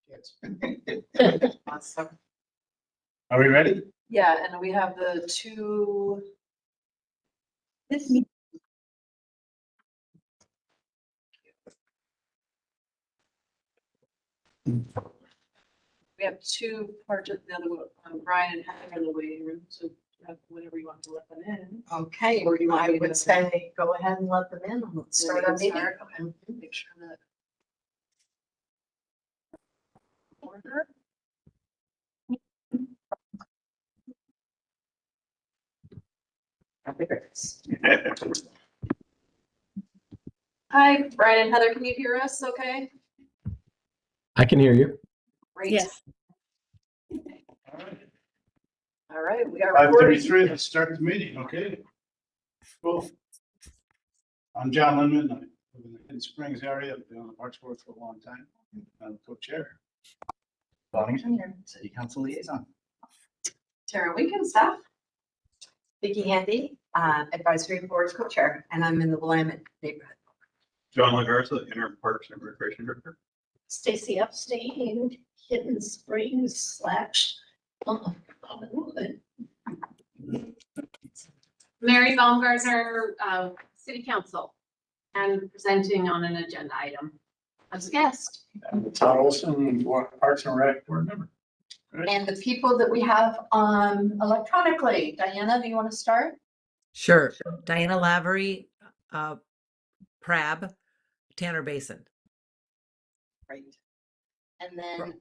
kids. Awesome. Are we ready? Yeah, and we have the two. We have two parts of the other, Brian and Heather in the waiting room, so whenever you want to let them in. Okay, Or do you want I me to- would say, go ahead and let them in. Let's start our meeting. Okay, make sure that. Order. Hi, Brian and Heather, can you hear us okay? I can hear you. Great. Yes. All right, we are 5:33, let's start the meeting, okay? Cool. I'm John Linman, I live in the Hidden Springs area, I've been on the Parks Board for a long time, I'm co-chair. Bonnie Junior, City Council Liaison. Tara Winkin, staff. Vicky Handy, Advisory Board Co-Chair, and I'm in the Willamette neighborhood. John LaGarza, Inner Parks and Recreation Director. Stacy Epstein, Hidden Springs / Commonwood. Mary Baumgartner, City Council, and presenting on an agenda item as a guest. Todd Olson, Parks and Rec Board Member. And the people that we have electronically, Diana, do you want to start? Sure. Diana Lavery, Prab, Tanner Basin. Great. And then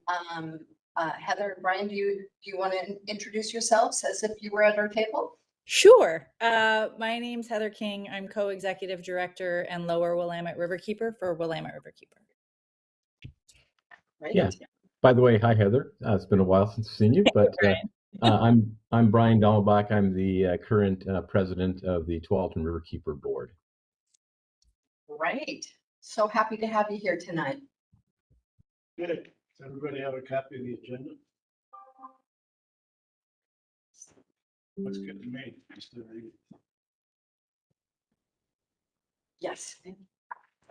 Heather and Brian, do you want to introduce yourselves as if you were at our table? Sure. My name's Heather King. I'm co-executive director and Lower Willamette Riverkeeper for Willamette Riverkeeper. Great. Yeah. By the way, hi Heather. It's been a while since I've seen you, but I'm Brian Dahlbach. I'm the current president of the Tualatin Riverkeeper Board. Great. So happy to have you here tonight. Good. Does everybody have a copy of the agenda? Looks good to me. Just to read it. Yes. I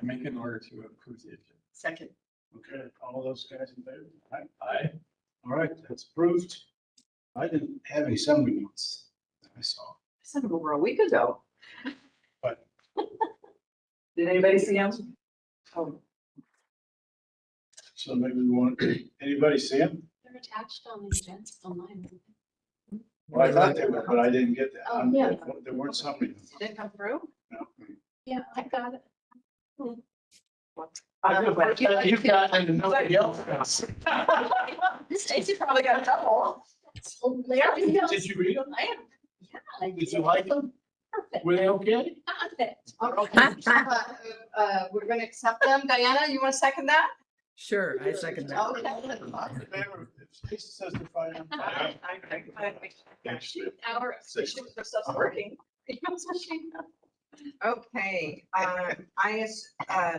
make an order to approve the agenda. Second. Okay, all those guys in favor? Aye. Aye. All right, that's approved. I didn't have any summary notes that I saw. I sent them over a week ago. But- Did anybody see them? Oh, So maybe we want, anybody see them? They're attached on the agenda online. Well, I thought they were, but I didn't get that. Oh, yeah. There weren't summary notes. did it come through? No. Yeah, I got it. You've got it and nobody else does. Stacy probably got a double. Larry, Did you read them? I Did you like them? Were they okay? Perfect. We're going to accept them. Diana, you want to second that? Sure, I second that. Okay. Stacy says they're fine. Our stuff's working. Okay,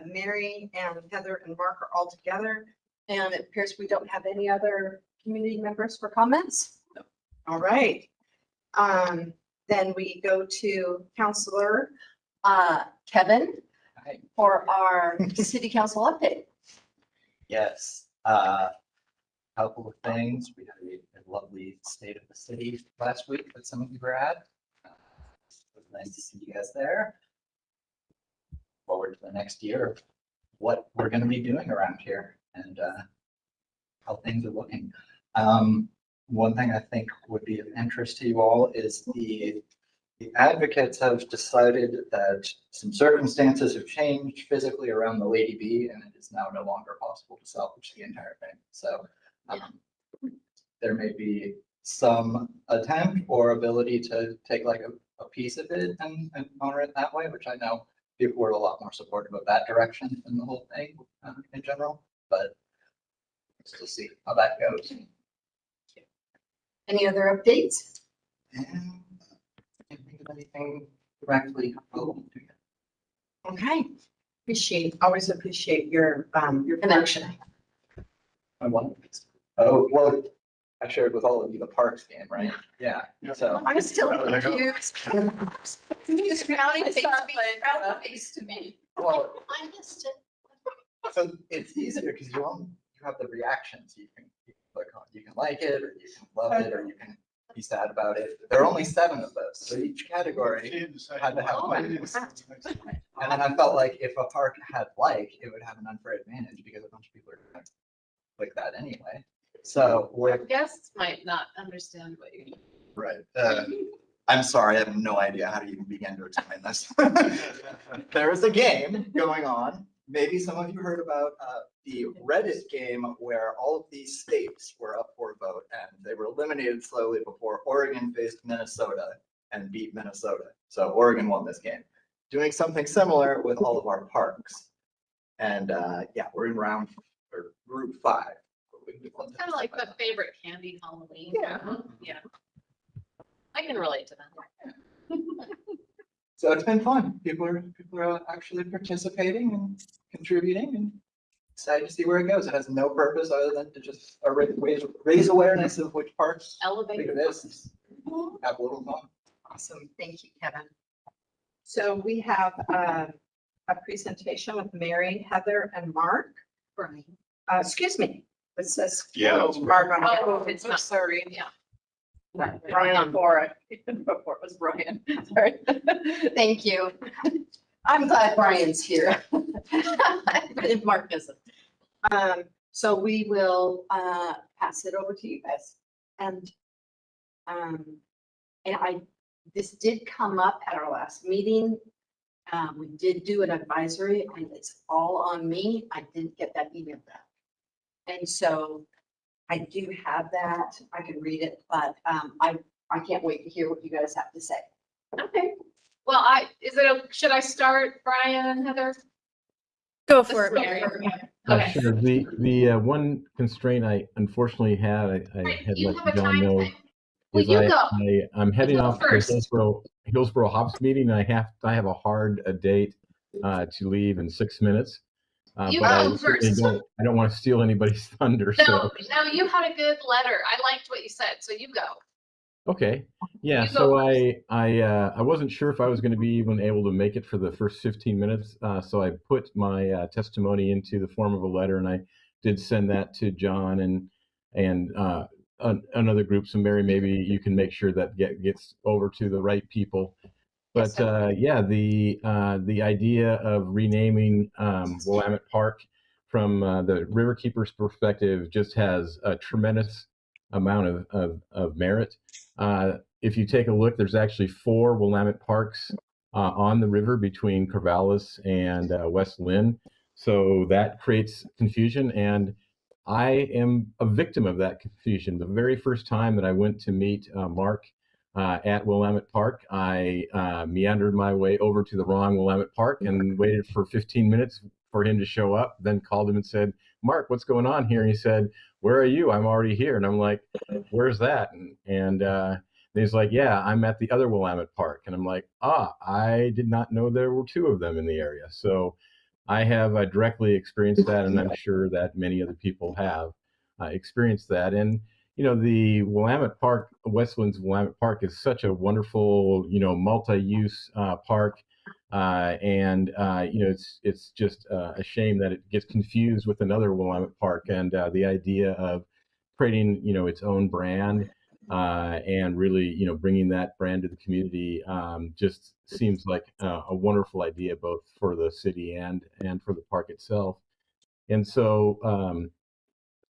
Mary and Heather and Mark are all together, and it appears we don't have any other community members for comments. All right. Then we go to Counselor Kevin Hi. for our city council update. Yes, couple of things. We had a lovely state of the city last week that some of you were at. It was nice to see you guys there. Forward to the next year of what we're going to be doing around here and how things are looking. One thing I think would be of interest to you all is the advocates have decided that some circumstances have changed physically around the Lady B, and it is now no longer possible to salvage the entire thing. So there may be some attempt or ability to take like a piece of it and honor it that way, which I know people were a lot more supportive of that direction than the whole thing in general, but we'll see how that goes. Any other updates? And I can't think of anything directly. Okay. Always appreciate your connection. I want. Oh, well, I shared with all of you the Parks game, right? Yeah, so. I'm still There you go. confused. This county seems to be face to me. Well, I missed it. so it's easier because you have the reactions. You can click on, you can like it, or you can love it, or you can be sad about it. There are only 7 of those, so each category had to have Oh, one. And then I felt like if a park had like, it would have an unfair advantage because a bunch of people are gonna click that anyway. So we're Guests might not understand what you mean. right. I'm sorry, I have no idea how to even begin to explain this. There is a game going on. Maybe some of you heard about the Reddit game where all of these states were up for a vote and they were eliminated slowly before Oregon faced Minnesota and beat Minnesota. So Oregon won this game. Doing something similar with all of our parks. And yeah, we're in group 5. Kind of like the favorite candy Halloween. Yeah. Yeah. I can relate to that. So it's been fun. People are actually participating and contributing, and excited to see where it goes. It has no purpose other than to just raise awareness of which parts Elevate. it is. Have a little fun. Awesome. Thank you, Kevin. So we have a presentation with Mary, Heather, and Mark. Brian. Excuse me. It says. Yeah, that's Mark on here. Oh, it's not, sorry, yeah. Brian before it was Brian. Sorry. Thank you. I'm glad Brian's here. If Mark isn't. So we will pass it over to you guys. And this did come up at our last meeting. We did do an advisory and it's all on me. I didn't get that email back. And so I do have that. I can read it, but I can't wait to hear what you guys have to say. Okay. Well, should I start, Brian and Heather? Go for it, This is Mary. Okay. Sure. The one constraint I unfortunately had, I Right, had you let have a John time know, thing. Well, is you go. I'm heading You go off to first. Hillsborough Hops meeting. I have a hard date to leave in 6 minutes. You But go I certainly first. I don't want to steal anybody's thunder. No, So you had a good letter. I liked what you said, so you go. okay, yeah. You go So first. I wasn't sure if I was going to be even able to make it for the first 15 minutes. So I put my testimony into the form of a letter, and I did send that to John and another group. So Mary, maybe you can make sure that gets over to the right people. But yeah, the idea of renaming Willamette Park from the Riverkeeper's perspective just has a tremendous amount of merit. If you take a look, there's actually 4 Willamette parks on the river between Corvallis and West Lynn. So that creates confusion, and I am a victim of that confusion. The very first time that I went to meet Mark at Willamette Park, I meandered my way over to the wrong Willamette Park and waited for 15 minutes for him to show up, then called him and said, Mark, what's going on here? And he said, where are you? I'm already here. And I'm like, where's that? And he's like, yeah, I'm at the other Willamette Park. And I'm like, I did not know there were 2 of them in the area. So I have directly experienced that, and I'm sure that many other people have experienced that. And you know, the Willamette Park, Westland's Willamette Park, is such a wonderful, multi-use park, and it's just a shame that it gets confused with another Willamette Park, and the idea of creating, its own brand, and really, bringing that brand to the community, just seems like a wonderful idea, both for the city and for the park itself. And so,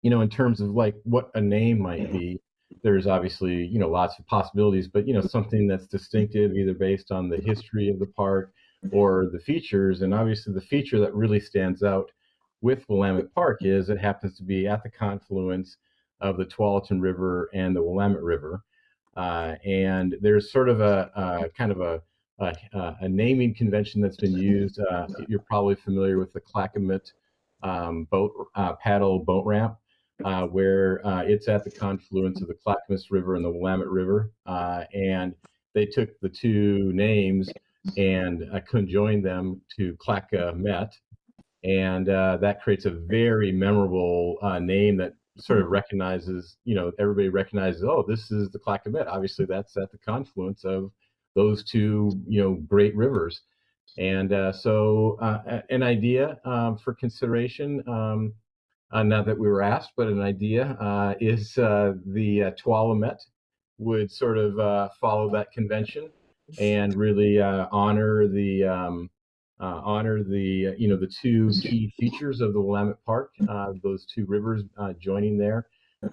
in terms of like what a name might be, there's obviously, lots of possibilities, but, something that's distinctive, either based on the history of the park or the features. And obviously the feature that really stands out with Willamette Park is it happens to be at the confluence of the Tualatin River and the Willamette River. And there's sort of a kind of a naming convention that's been used. You're probably familiar with the Clackamas paddle boat ramp, where it's at the confluence of the Clackamas River and the Willamette River. And they took the 2 names and conjoined them to Clackamet. And that creates a very memorable name that sort of recognizes, everybody recognizes, oh, this is the Clackamet. Obviously, that's at the confluence of those 2, great rivers. And so an idea for consideration, not that we were asked, but an idea, is the Tualamet would sort of follow that convention and really honor the the two key features of the Willamette Park, those two rivers joining there,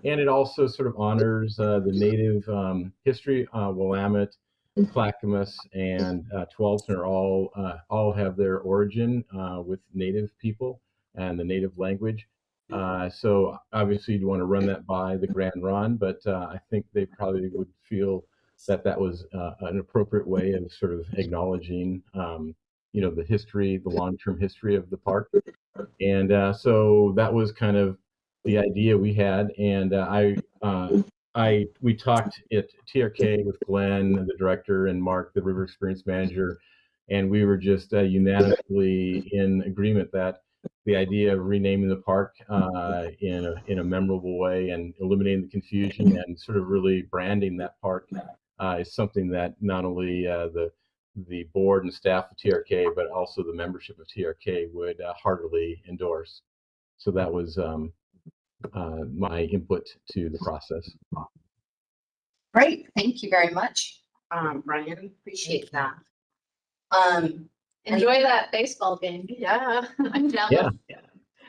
and it also sort of honors the native history. Willamette, Clackamas, and Tualatin are all have their origin with native people and the native language. So obviously you'd want to run that by the Grand Ron, but I think they probably would feel that that was an appropriate way of sort of acknowledging, the history, the long-term history of the park. And so that was kind of the idea we had. And we talked at TRK with Glenn, the director, and Mark, the River Experience Manager, and we were just unanimously in agreement that the idea of renaming the park in a memorable way and eliminating the confusion and sort of really branding that park is something that not only the board and staff of TRK, but also the membership of TRK would heartily endorse. So that was my input to the process. Great, thank you very much, Brian. Appreciate that. Enjoy that baseball game. Yeah. I'm jealous. Yeah.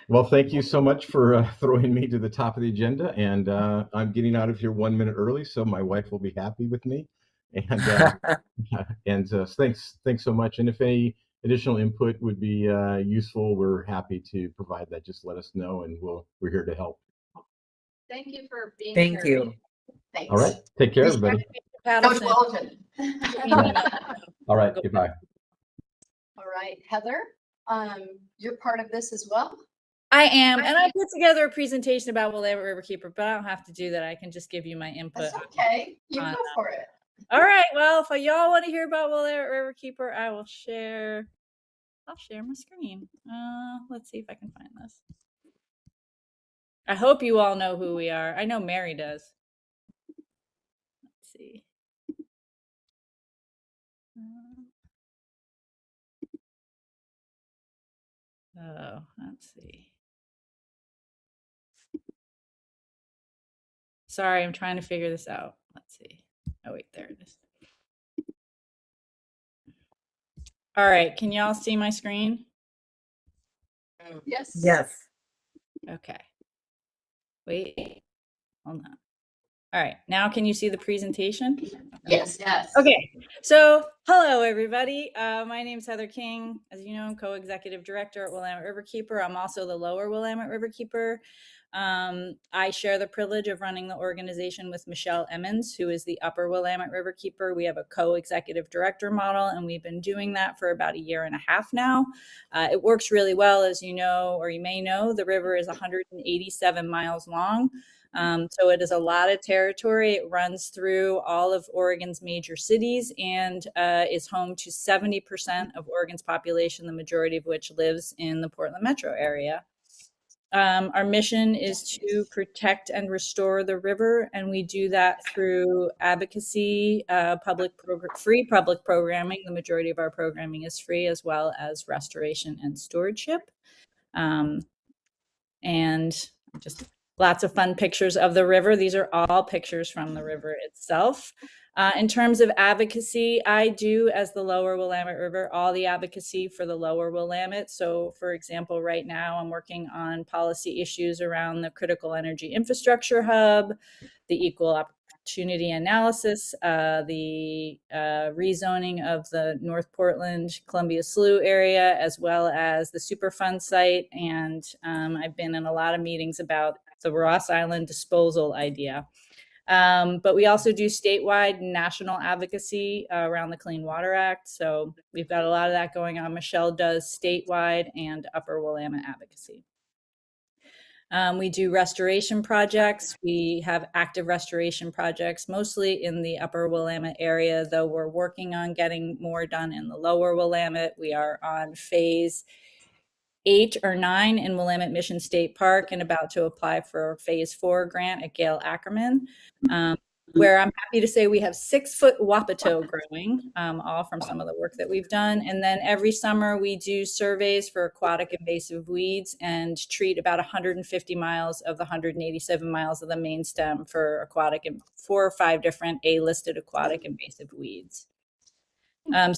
Well, thank you so much for throwing me to the top of the agenda, and I'm getting out of here 1 minute early, so my wife will be happy with me. And thanks so much. And if any additional input would be useful, we're happy to provide that. Just let us know, and we're here to help. Thank you for being Thank here. you. Thanks. All right, take care, everybody. Coach Walton. All right, goodbye. All right, Heather, you're part of this as well? I am, and I put together a presentation about Willamette Riverkeeper, but I don't have to do that. I can just give you my input. That's okay. You go for it. All right. Well, if y'all want to hear about Willamette Riverkeeper, I will share. I'll share my screen. Let's see if I can find this. I hope you all know who we are. I know Mary does. Let's see. Let's see. Sorry, I'm trying to figure this out. Let's see. Oh, wait, there it is. All right, can y'all see my screen? Yes. Yes. Okay. Wait, hold on. All right, now can you see the presentation? Yes. Yes. Okay, so hello everybody. My name is Heather King. As you know, I'm co-executive director at Willamette Riverkeeper. I'm also the Lower Willamette Riverkeeper. I share the privilege of running the organization with Michelle Emmons, who is the Upper Willamette Riverkeeper. We have a co-executive director model, and we've been doing that for about 1.5 years now. It works really well, as you know, or you may know. The river is 187 miles long. So it is a lot of territory. It runs through all of Oregon's major cities and is home to 70% of Oregon's population, the majority of which lives in the Portland metro area. Our mission is to protect and restore the river, and we do that through advocacy, free public programming. The majority of our programming is free, as well as restoration and stewardship. And just lots of fun pictures of the river. These are all pictures from the river itself. In terms of advocacy, I do, as the Lower Willamette River, all the advocacy for the Lower Willamette. So, for example, right now I'm working on policy issues around the critical energy infrastructure hub, the equal opportunity analysis, the rezoning of the North Portland Columbia Slough area, as well as the Superfund site. And I've been in a lot of meetings about the Ross Island disposal idea. But we also do statewide national advocacy around the Clean Water Act. So we've got a lot of that going on. Michelle does statewide and Upper Willamette advocacy. We do restoration projects. We have active restoration projects, mostly in the Upper Willamette area, though we're working on getting more done in the Lower Willamette. We are on phase 8 or 9 in Willamette Mission State Park and about to apply for phase 4 grant at Gail Ackerman. where I'm happy to say we have 6-foot wapato growing, all from some of the work that we've done. And then every summer we do surveys for aquatic invasive weeds and treat about 150 miles of the 187 miles of the main stem for aquatic and 4 or 5 different A-listed aquatic invasive weeds.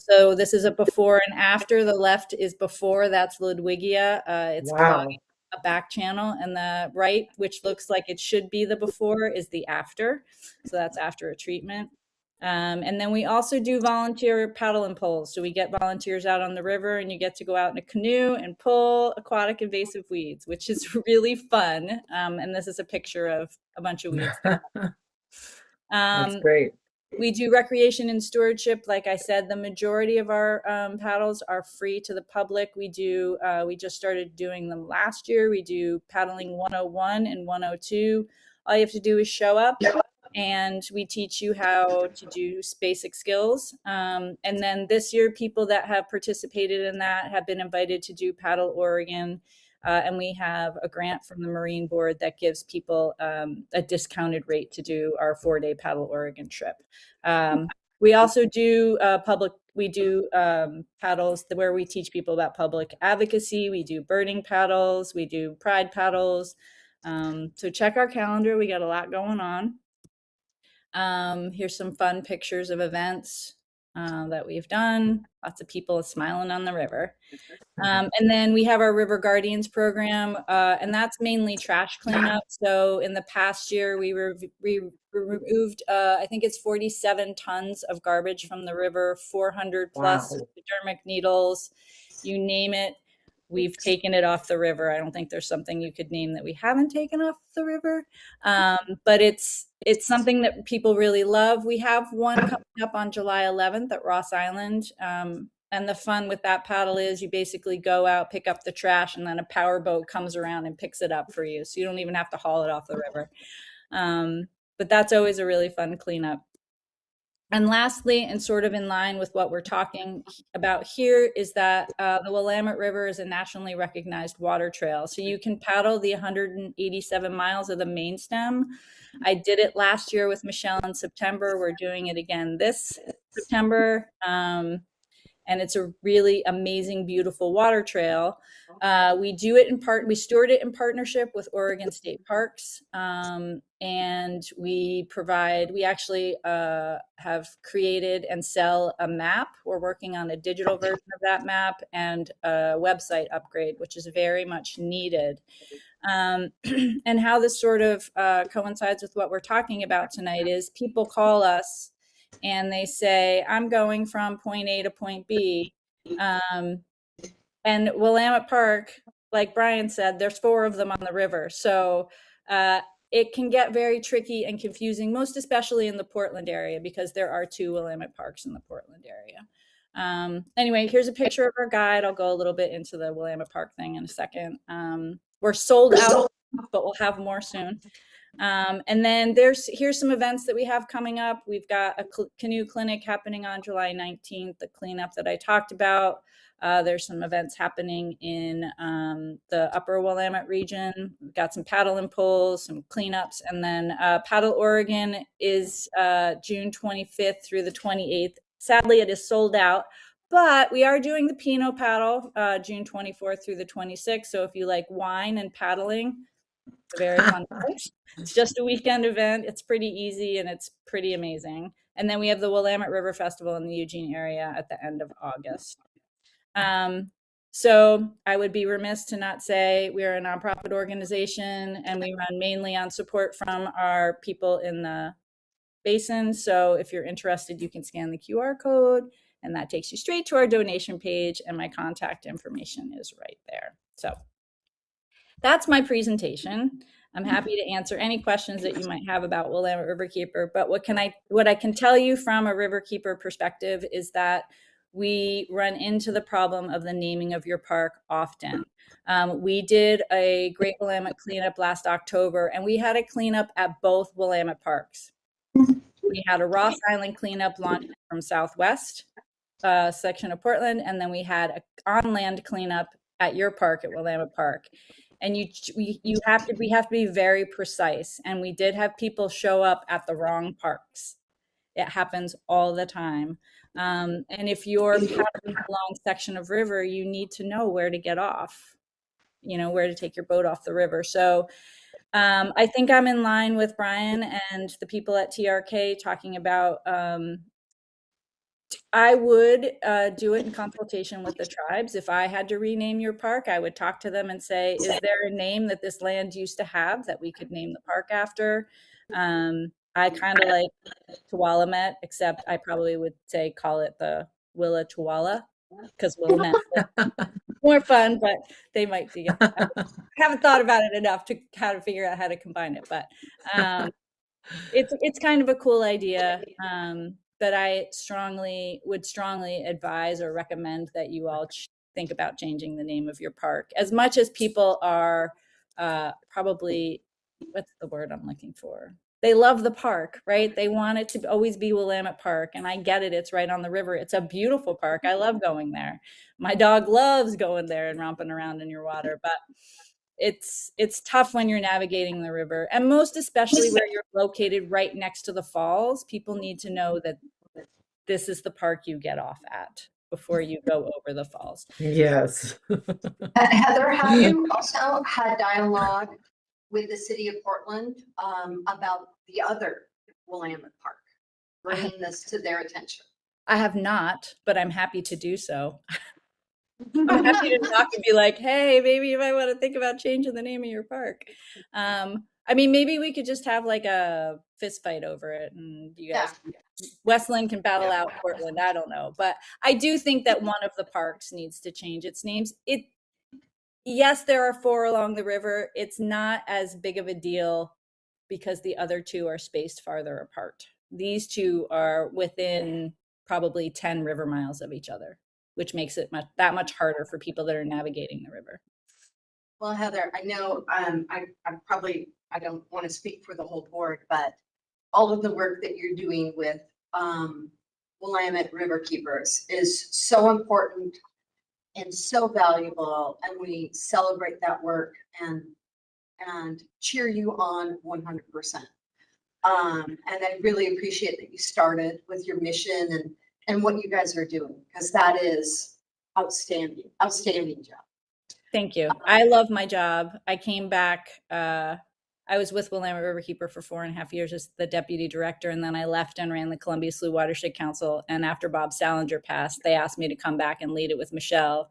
So this is a before and after. The left is before, that's Ludwigia. It's clogging a back channel, and the right, which looks like it should be the before, is the after. So that's after a treatment. And then we also do volunteer paddle and pulls. So we get volunteers out on the river, and you get to go out in a canoe and pull aquatic invasive weeds, which is really fun. And this is a picture of a bunch of weeds. That's great. We do recreation and stewardship. Like I said, the majority of our paddles are free to the public. We just started doing them last year. We do paddling 101 and 102. All you have to do is show up, and we teach you how to do basic skills. And then this year, people that have participated in that have been invited to do Paddle Oregon. And we have a grant from the Marine Board that gives people a discounted rate to do our 4-day Paddle Oregon trip. We also do paddles where we teach people about public advocacy. We do birding paddles. We do pride paddles. So check our calendar. We got a lot going on. Here's some fun pictures of events that we've done. Lots of people smiling on the river. And then we have our River Guardians program, and that's mainly trash cleanup. So in the past year, we removed, I think it's 47 tons of garbage from the river, 400 plus hypodermic needles, you name it. We've taken it off the river. I don't think there's something you could name that we haven't taken off the river. But it's something that people really love. We have one coming up on July 11th at Ross Island. And the fun with that paddle is you basically go out, pick up the trash, and then a power boat comes around and picks it up for you. So you don't even have to haul it off the river. But that's always a really fun cleanup. And lastly, and sort of in line with what we're talking about here, is that the Willamette River is a nationally recognized water trail. So you can paddle the 187 miles of the main stem. I did it last year with Michelle in September. We're doing it again this September. And it's a really amazing, beautiful water trail. We do it we steward it in partnership with Oregon State Parks. And we actually have created and sell a map. We're working on a digital version of that map and a website upgrade, which is very much needed. And how this sort of coincides with what we're talking about tonight is people call us and they say, I'm going from point A to point B. And Willamette Park, like Brian said, there's 4 of them on the river. So it can get very tricky and confusing, most especially in the Portland area, because there are 2 Willamette Parks in the Portland area. Anyway, here's a picture of our guide. I'll go a little bit into the Willamette Park thing in a second. We're sold out, but we'll have more soon. And then here's some events that we have coming up. We've got a canoe clinic happening on July 19th, the cleanup that I talked about. There's some events happening in the upper Willamette region. We've got some paddle and pulls, some cleanups, and then Paddle Oregon is June 25th through the 28th. Sadly, it is sold out, but we are doing the Pinot Paddle June 24th through the 26th. So if you like wine and paddling, it's a very fun place. It's just a weekend event. It's pretty easy and it's pretty amazing. And then we have the Willamette River Festival in the Eugene area at the end of August. So I would be remiss to not say we are a nonprofit organization and we run mainly on support from our people in the basin. So if you're interested, you can scan the QR code and that takes you straight to our donation page, and my contact information is right there. So that's my presentation. I'm happy to answer any questions that you might have about Willamette Riverkeeper, but what I can tell you from a Riverkeeper perspective is that we run into the problem of the naming of your park often. We did a Great Willamette cleanup last October, and we had a cleanup at both Willamette parks. We had a Ross Island cleanup launched from Southwest section of Portland, and then we had an on-land cleanup at your park at Willamette Park. And we have to be very precise. And we did have people show up at the wrong parks. It happens all the time. And if you're paddling a long section of river, you need to know where to get off, where to take your boat off the river. So I think I'm in line with Brian and the people at TRK talking about I would do it in consultation with the tribes. If I had to rename your park, I would talk to them and say, is there a name that this land used to have that we could name the park after? I kind of like Tualamet, except I probably would say call it the Willa Tuala because Willamette more fun, but they might be. I haven't thought about it enough to how to figure out how to combine it, but it's kind of a cool idea. But I would strongly advise or recommend that you all think about changing the name of your park. As much as people are probably, what's the word I'm looking for? They love the park, right? They want it to always be Willamette Park. And I get it. It's right on the river. It's a beautiful park. I love going there. My dog loves going there and romping around in your water. But it's tough when you're navigating the river, and most especially where you're located right next to the falls. People need to know that this is the park you get off at before you go over the falls. Yes. Heather, have you also had dialogue with the city of Portland about the other Willamette Park, bringing this to their attention? I have not, but I'm happy to do so. I'm happy to talk and be like, hey, maybe you might want to think about changing the name of your park. I mean, maybe we could just have like a fist fight over it, and you guys, Westland can battle out Portland. I don't know, but I do think that one of the parks needs to change its names. Yes, there are 4 along the river. It's not as big of a deal because the other 2 are spaced farther apart. These 2 are within probably 10 river miles of each other, which makes it that much harder for people that are navigating the river. Well, Heather, I know I don't want to speak for the whole board, but all of the work that you're doing with Willamette River Keepers is so important and so valuable, and we celebrate that work and cheer you on 100%. And I really appreciate that you started with your mission and what you guys are doing, because that is outstanding job. Thank you. I love my job. I came back, I was with Willamette Riverkeeper for 4.5 years as the deputy director, and then I left and ran the Columbia Slough Watershed Council. And after Bob Salinger passed, they asked me to come back and lead it with Michelle.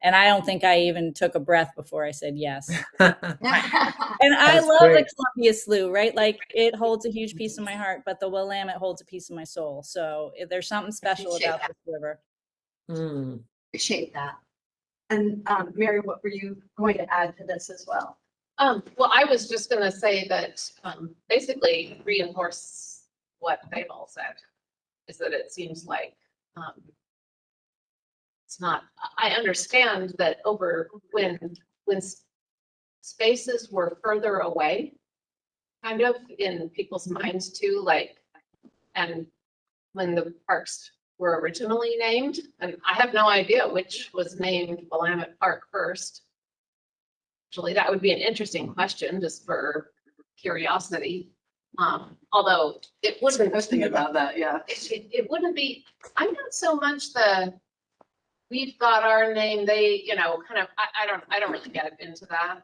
And I don't think I even took a breath before I said yes. And I love the Columbia Slough, right? Like, it holds a huge piece of my heart, but the Willamette holds a piece of my soul. So there's something special about this river. Appreciate that. And Mary, what were you going to add to this as well? Well, I was just going to say that basically reinforce what they've all said, is that it seems like it's not. I understand that when spaces were further away, kind of in people's minds too, like, and when the parks were originally named, and I have no idea which was named Willamette Park first. Actually, that would be an interesting question, just for curiosity. Although it wouldn't. I was thinking about that, yeah. It wouldn't be. I'm not so much we've got our name. They, kind of. I don't really get into that.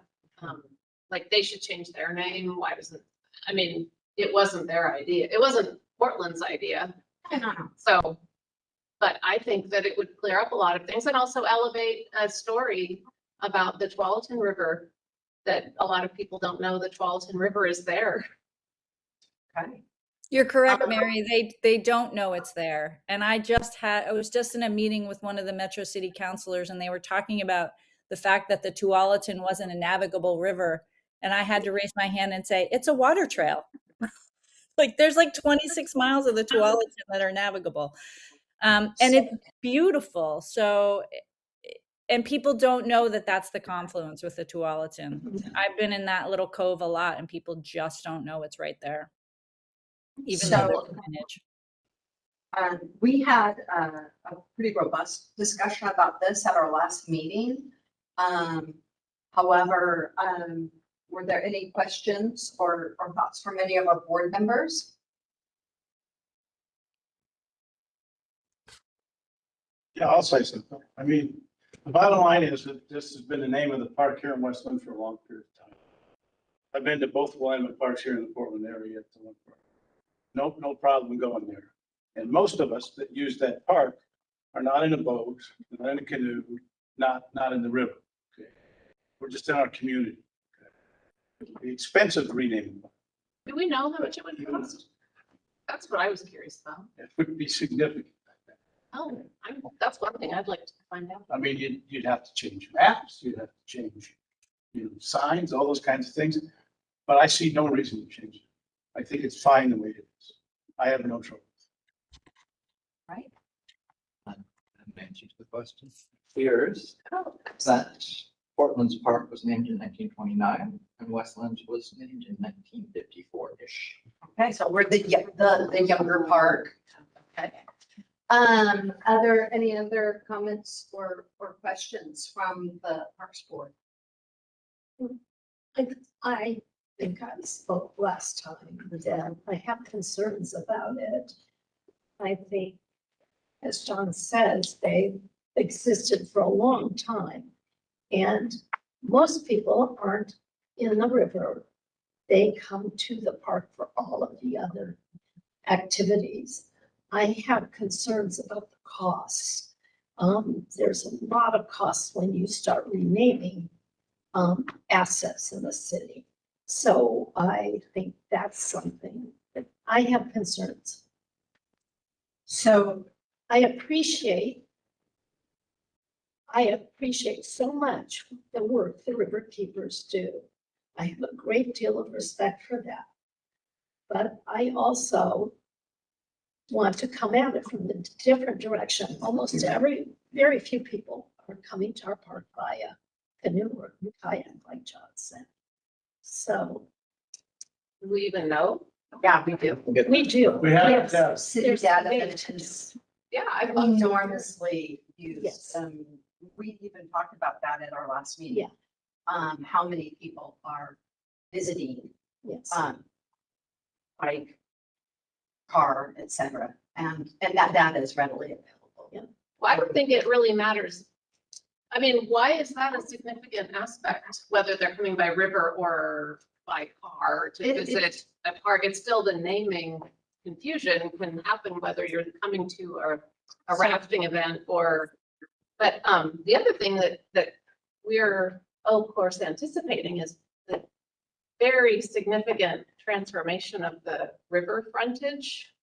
Like, they should change their name. Why doesn't? I mean, it wasn't their idea. It wasn't Portland's idea. So, but I think that it would clear up a lot of things and also elevate a story about the Tualatin River, that a lot of people don't know the Tualatin River is there. Okay. You're correct, Mary. They don't know it's there. And I was just in a meeting with one of the Metro City councilors, and they were talking about the fact that the Tualatin wasn't a navigable river. And I had to raise my hand and say, it's a water trail. Like, there's like 26 miles of the Tualatin that are navigable. And it's beautiful. So, and people don't know that that's the confluence with the Tualatin. I've been in that little cove a lot, and people just don't know it's right there. Even though there's we had a pretty robust discussion about this at our last meeting. However, were there any questions or thoughts from any of our board members? Yeah, I'll say something. I mean, the bottom line is that this has been the name of the park here in Westland for a long period of time. I've been to both Willamette parks here in the Portland area. No problem going there. And most of us that use that park are not in a boat, not in a canoe, not in the river. Okay? We're just in our community. Okay? It'd be expensive to rename them. Do we know how much it would cost? That's what I was curious about. It would be significant. Oh, that's one thing I'd like to find out. I mean, you'd have to change maps, you'd have to change, signs, all those kinds of things. But I see no reason to change it. I think it's fine the way it is. I have no trouble. Right? I answered the question. Here's that Portland's Park was named in 1929 and Westlands was named in 1954-ish. Okay, so we're the younger park. Okay. Any other comments or questions from the Parks Board? I think I spoke last time, and I have concerns about it. I think, as John says, they existed for a long time. And most people aren't in the river. They come to the park for all of the other activities. I have concerns about the costs. There's a lot of costs when you start renaming assets in the city. So I think that's something that I have concerns. So I appreciate so much the work the river keepers do. I have a great deal of respect for that. But I also want to come at it from a different direction. Almost very few people are coming to our park via canoe or kayak, like John said. So. Do we even know? Yeah, we do. We do. We have Yes. data. City There's data data. that is Yeah, I'd love to. enormously used. Yes. We even talked about that at our last meeting. Yeah. How many people are visiting, Yes. bike, car, et cetera. And that data is readily available. Yeah. Well, I don't think it really matters. I mean, why is that a significant aspect, whether they're coming by river or by car to It- visit a park? It's still the naming confusion can happen whether you're coming to a rafting event or, but the other thing that we're, of course, anticipating is the very significant transformation of the river frontage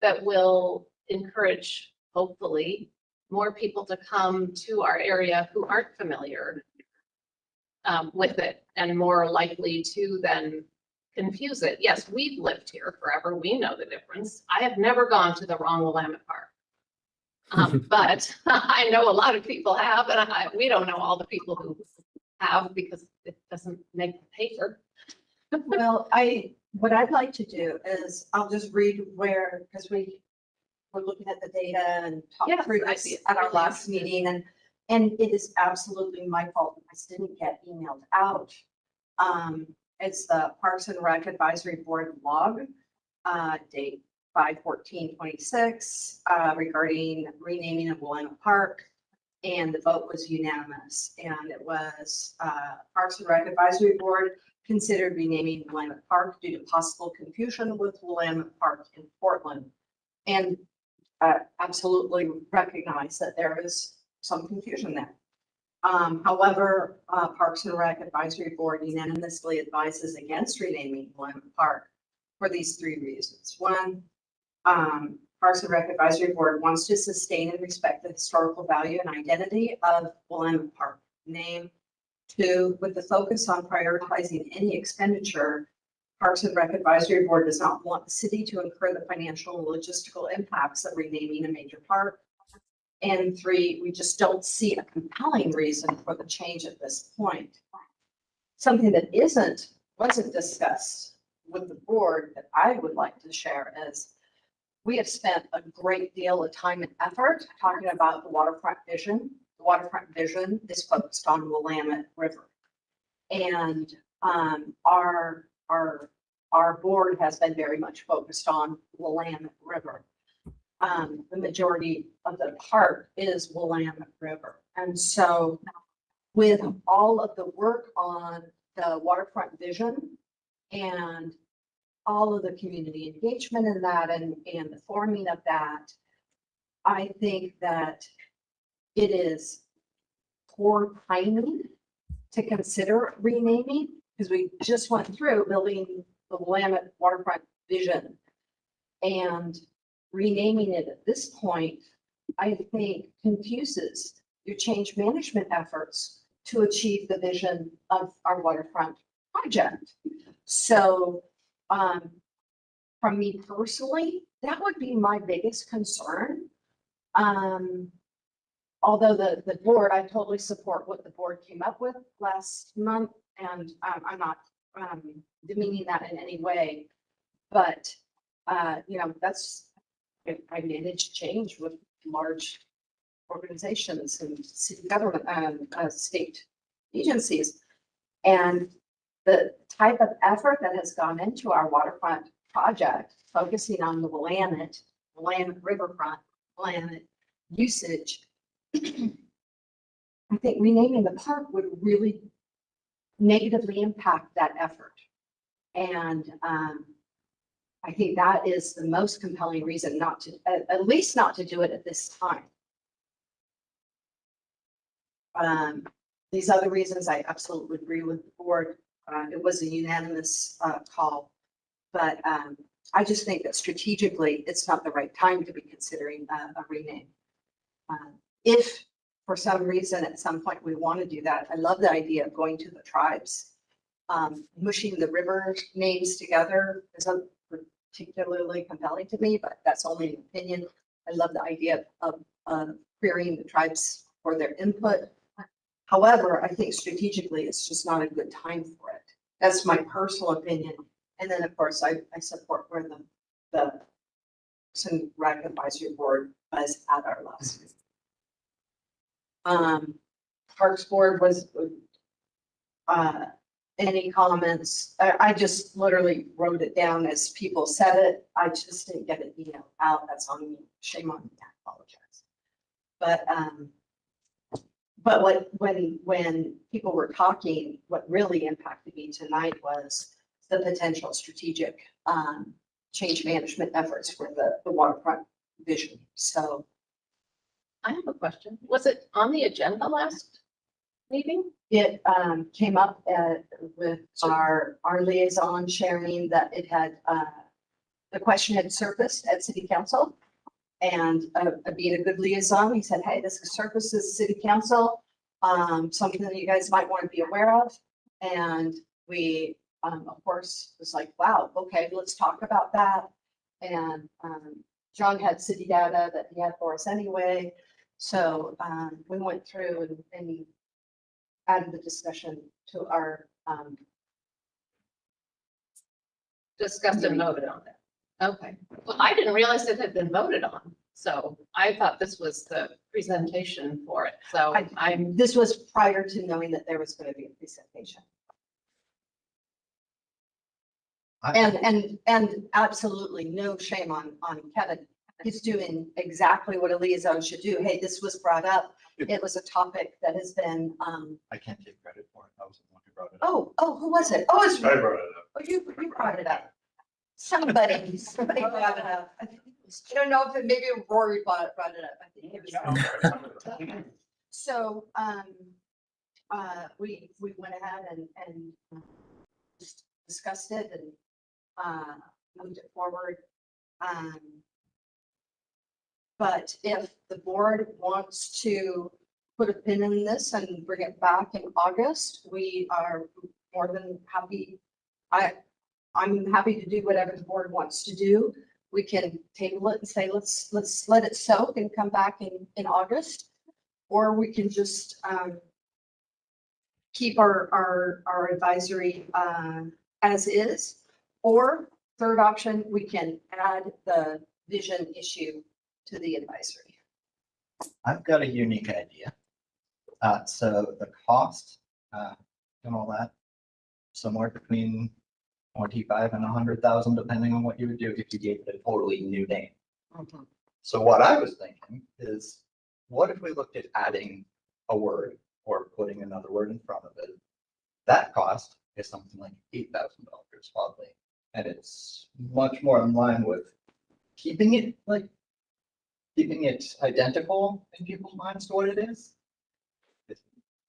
that will encourage, hopefully, more people to come to our area who aren't familiar with it and more likely to then confuse it. Yes, we've lived here forever. We know the difference. I have never gone to the wrong Willamette Park. But I know a lot of people have, and we don't know all the people who have because it doesn't make the paper. Well, what I'd like to do is I'll just read where, because we're looking at the data and Yes, talked through I'd this be at our really last interested. meeting, and it is absolutely my fault. I didn't get emailed out. It's the Parks and Rec Advisory Board log, date 5/14/26, regarding renaming of Willamette Park. And the vote was unanimous, and it was Parks and Rec Advisory Board considered renaming Willamette Park due to possible confusion with Willamette Park in Portland. And absolutely recognize that there is some confusion there. However, Parks and Rec Advisory Board unanimously advises against renaming Willamette Park for these three reasons. One, Parks and Rec Advisory Board wants to sustain and respect the historical value and identity of Willamette Park name. Two, with the focus on prioritizing any expenditure, Parks and Rec Advisory Board does not want the city to incur the financial and logistical impacts of renaming a major park. And three, we just don't see a compelling reason for the change at this point. Something that wasn't discussed with the board that I would like to share is we have spent a great deal of time and effort talking about the waterfront vision. The waterfront vision is focused on Willamette River. And our board has been very much focused on Willamette River. The majority of the park is Willamette River. And so with all of the work on the waterfront vision and all of the community engagement in that and the forming of that, I think that it is poor timing to consider renaming, because we just went through building the Willamette waterfront vision. And renaming it at this point, I think confuses your change management efforts to achieve the vision of our waterfront project. So from me personally, that would be my biggest concern. Although the board, I totally support what the board came up with last month, and I'm not demeaning that in any way. But, that's, I manage change with large organizations and city government and state agencies. And the type of effort that has gone into our waterfront project, focusing on the Willamette riverfront, Willamette usage, I think renaming the park would really negatively impact that effort. And I think that is the most compelling reason not to, at least not to do it at this time. These other reasons, I absolutely agree with the board. It was a unanimous call, but I just think that strategically, it's not the right time to be considering a rename. If for some reason at some point we want to do that, I love the idea of going to the tribes. Mushing the river names together isn't particularly compelling to me, but that's only an opinion. I love the idea of querying the tribes for their input. However, I think strategically, it's just not a good time for it. That's my personal opinion. And then, of course, I support where the Rec Advisory Board was at our last meeting. Parks Board was, any comments? I just literally wrote it down as people said it. I just didn't get an email out. That's on me. Shame on me. I apologize. But when people were talking, what really impacted me tonight was the potential strategic change management efforts for the waterfront vision. So I have a question. Was it on the agenda last meeting? it came up with our liaison sharing that it had, the question had surfaced at city council. And being a good liaison, he said, hey, this surfaces city council, something that you guys might want to be aware of. And we, of course, was like, wow, okay, let's talk about that. And John had city data that he had for us anyway. So we went through and added the discussion to our. Discussed and voted on it. Okay. Well, I didn't realize it had been voted on. So I thought this was the presentation for it. So This was prior to knowing that there was going to be a presentation. And absolutely no shame on Kevin. He's doing exactly what a liaison should do. Hey, this was brought up. It was a topic that has been, I can't take credit for it. I was the one who brought it up. oh, who was it? Oh, it's, I brought it up. oh, you brought it up. Somebody brought it up. I don't know if it, maybe Rory brought it up. I think it was. So, we went ahead and discussed it and, moved it forward. But if the board wants to put a pin in this and bring it back in August, we are more than happy. I'm happy to do whatever the board wants to do. We can table it and say, let's let it soak and come back in August. Or we can just keep our advisory as is. Or third option, we can add the vision issue to the advisory. I've got a unique idea. So the cost and all that somewhere between 25 and 100,000, depending on what you would do if you gave it a totally new name. So what I was thinking is, what if we looked at adding a word or putting another word in front of it? That cost is something like $8,000 probably. And it's much more in line with keeping it identical in people's minds to what it is. Is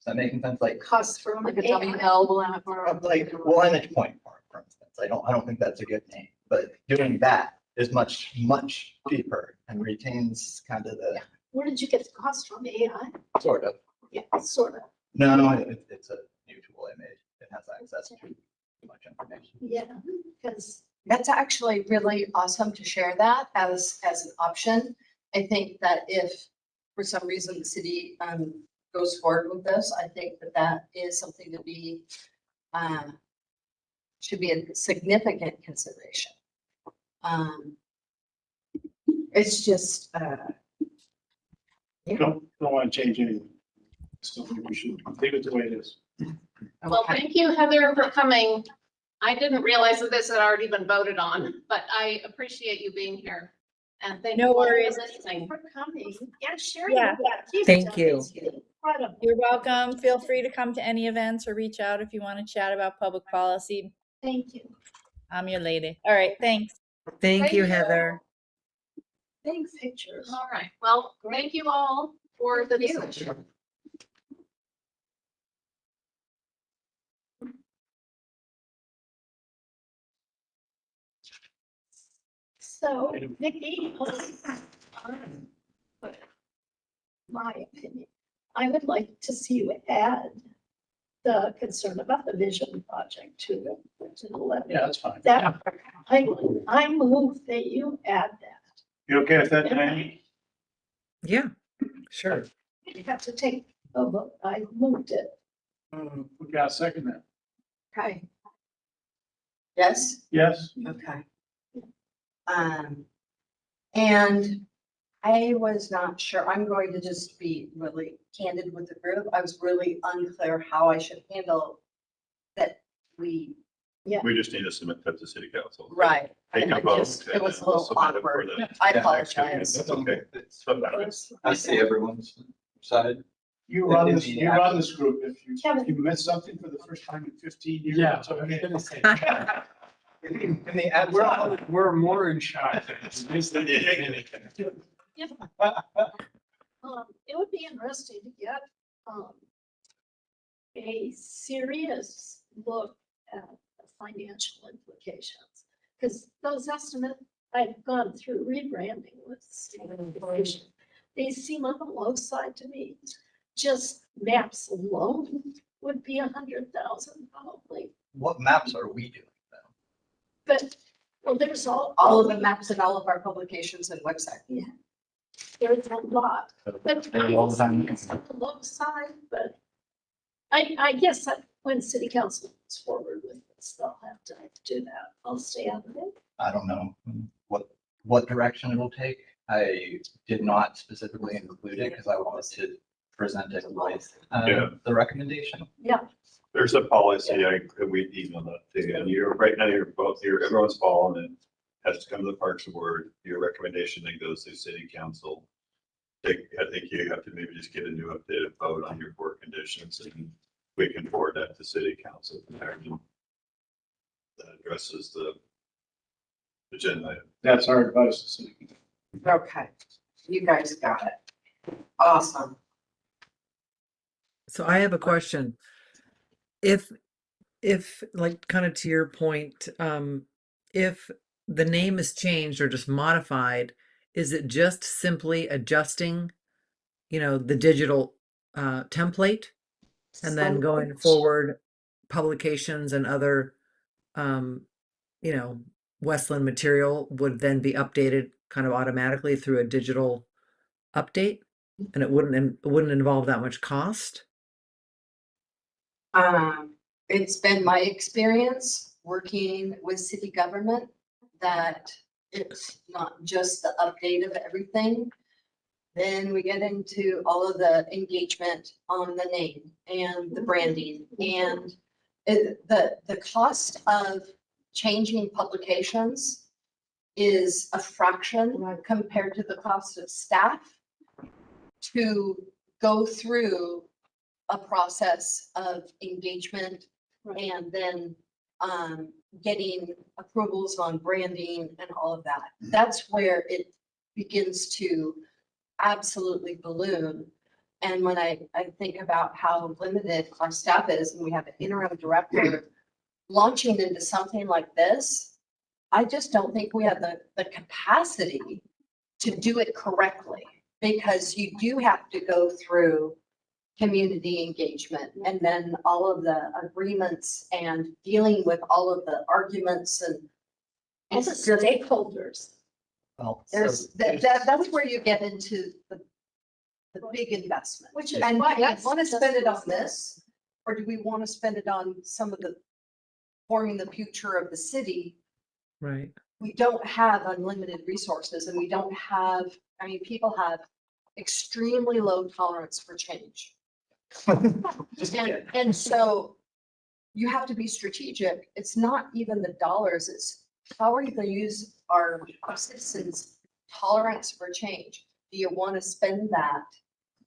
that making sense? Like, Costs for Like a AI. WL will have more. like Willamette Point Park, for instance. I don't think that's a good name, but doing that is much cheaper and retains kind of the Where did you get the cost from? AI? sort of. Yeah, sort of. No, it's a new tool I made. It has access to too much information. Yeah, because That's actually really awesome to share that as an option. I think that if for some reason the city goes forward with this, I think that is something to be should be a significant consideration. It's just Don't want to change anything. Still think we should leave it the way it is. Well, thank you, Heather, for coming. I didn't realize that this had already been voted on, but I appreciate you being here. And thank No you all for worries. listening. for coming. Yeah, sharing. Yeah. what you've Thank done you. is incredible. You're welcome. Feel free to come to any events or reach out if you want to chat about public policy. Thank you. I'm your lady. All right, thanks. Thank you, you. Heather. Thanks, pictures. All right, well, thank you all for the Thank you. discussion. So, Nikki, my opinion, I would like to see you add the concern about the vision project to the levy. Yeah, that's fine. That, I move that you add that. You okay with that, Diane? Yeah, sure. You have to take a vote. I moved it. We got a second then. Okay. Yes? Yes? Okay. And I was not sure, I'm going to just be really candid with the group. I was really unclear how I should handle that we, We just need to submit that to city council. right. Take And a I vote. just- It and was a we'll little submit it for awkward. the I next meeting. apologize. That's okay. Sometimes. I see everyone's side. You run this group. If Kevin. you missed something for the first time in 15 years. Yeah, it's I was okay. gonna say. In the ad. We're more in charge. It would be interesting to get, a serious look at the financial implications. Because those estimates, I've gone through rebranding with state information. They seem on the low side to me. Just maps alone would be 100,000 probably. What maps are we doing though? But, well, there's All of the maps and all of our publications and website. there's a lot. But And all the time. it's on the low side, but I guess that when city council moves forward with this, they'll have to do that. I'll stay out of it. I don't know what direction it'll take. I did not specifically include it because I wanted to present it with Yeah. the recommendation. There's a policy, we emailed that to you, and right now, everyone's following it. Has to come to the Parks Board, your recommendation then goes to city council. I think you have to maybe just get a new updated vote on your 4 conditions, and we can forward that to city council. That addresses the agenda item. That's our advice to city. Okay, you guys got it. Awesome. So I have a question. If like kind of to your point, if the name is changed or just modified, is it just simply adjusting, the digital template and then going forward, publications and other, Westland material would then be updated kind of automatically through a digital update? And it wouldn't involve that much cost? It's been my experience working with city government that it's not just the update of everything. Then we get into all of the engagement on the name and the branding and The cost of changing publications is a fraction compared to the cost of staff to go through a process of engagement and then getting approvals on branding and all of that. That's where it begins to absolutely balloon. And when I think about how limited our staff is, and we have an interim director launching into something like this, I just don't think we have the capacity to do it correctly, because you do have to go through community engagement and then all of the agreements and dealing with all of the arguments and All the stakeholders. Well, there's, so that's where you get into the big investment. Which is And why do we that's want to just spend it on what's this? Or do we want to spend it on some of the forming the future of the city? Right. We don't have unlimited resources, and we don't have, I mean, people have extremely low tolerance for change. just And so you have to be strategic. It's not even the dollars, it's how are you going to use our citizens' tolerance for change? Do you want to spend that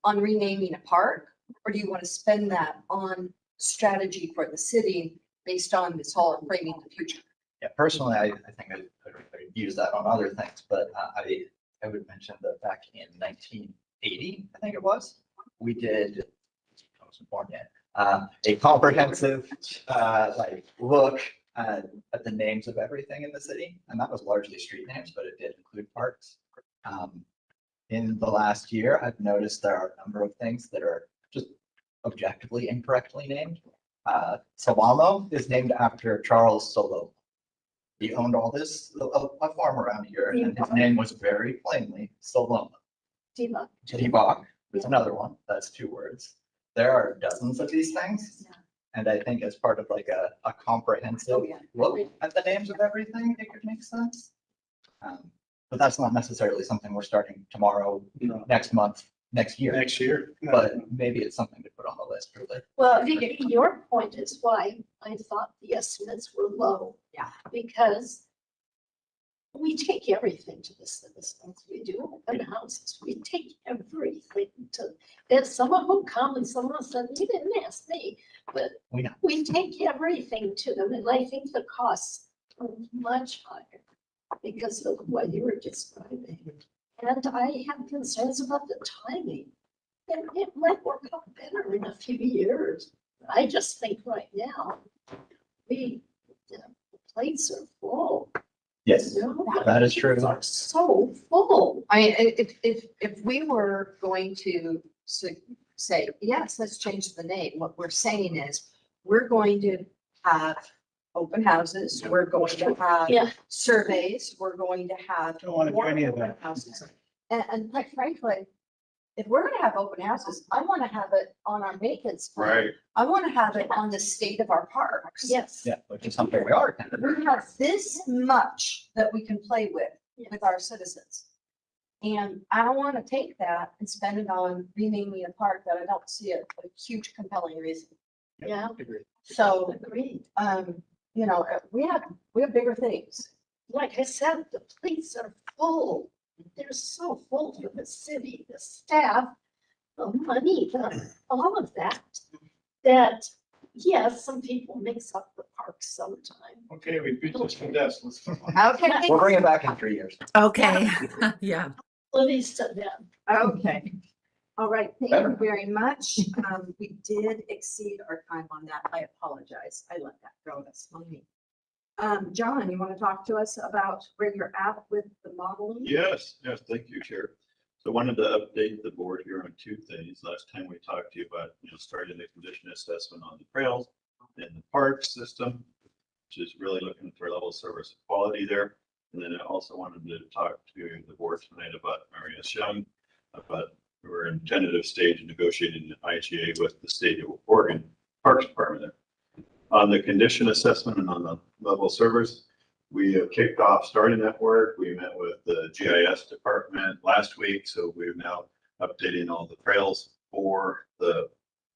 on renaming a park? Or do you want to spend that on strategy for the city based on this whole framing the future? Yeah, personally, I think I'd use that on other things, but I would mention that back in 1980, I think it was, we did, I wasn't born yet, a comprehensive like look at the names of everything in the city, and that was largely street names, but it did include parks. In the last year, I've noticed there are a number of things that are just objectively incorrectly named. Solano is named after Charles Solo. He owned all this, a farm around here, and his name was very plainly Solano. Dima. Dibach was another one, that's 2 words. There are dozens of these things. And I think as part of like a comprehensive Oh, yeah. look at the names of everything, it could make sense. But that's not necessarily something we're starting tomorrow, No. next month, next year. Next year. But maybe it's something to put on the list for later. Well, your point is why I thought the estimates were low. Yeah. Because we take everything to the citizens. We do open houses. We take everything to, and some of them come and some of them said, you didn't ask me, but We know. we take everything to them. And I think the costs are much higher because of what you were describing. And I have concerns about the timing. And it might work out better in a few years. I just think right now, the plates are full. Yes, You know, that is true. plates are so full. I mean, if we were going to say, yes, let's change the name, what we're saying is, we're going to have open houses, we're going to have Yeah. surveys, we're going to have. Don't want to do more any of open that. houses. And quite frankly, if we're gonna have open houses, I want to have it on our maintenance plan. Right. I want to have it on the state of our parks. Yes. Yeah, which is something we are. We have this much that we can play with our citizens. And I don't want to take that and spend it on renaming a park that I don't see a huge compelling reason. Yeah. So, Agreed. you know, we have bigger things. Like I said, the plates are full. They're so full for the city, the staff, the money, all of that. That, yes, some people mix up the parks sometime. Okay, we beat this to death. Let's move on. Okay. We'll bring it back in 3 years. Okay. Yeah. Libby said that. Okay. All right, thank you very much. We did exceed our time on that. I apologize. I let that go. That's on me. John, you want to talk to us about where you're at with the modeling? Yes, thank you, Chair. So I wanted to update the board here on 2 things. Last time we talked to you about, starting the condition assessment on the trails and the park system, which is really looking for level of service quality there. And then I also wanted to talk to the board tonight about Marius Young, about we're in tentative stage of negotiating an IGA with the state of Oregon Parks Department. On the condition assessment and on the level of service, we have kicked off starting that work. We met with the GIS department last week, so we're now updating all the trails for the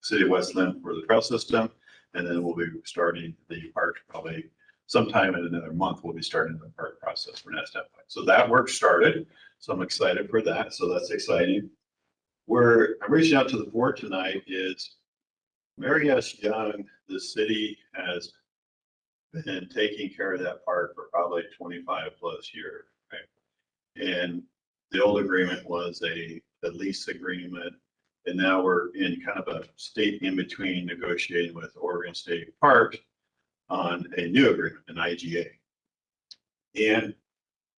city of Westland for the trail system. And then we'll be starting the park probably sometime in another month, we'll be starting the park process for Nest Point. So that work started. So I'm excited for that. So that's exciting. Where I'm reaching out to the board tonight is Mary S. Young, the city has been taking care of that park for probably 25 plus years, right? And the old agreement was a lease agreement. And now we're in kind of a state in between negotiating with Oregon State Parks on a new agreement, an IGA. And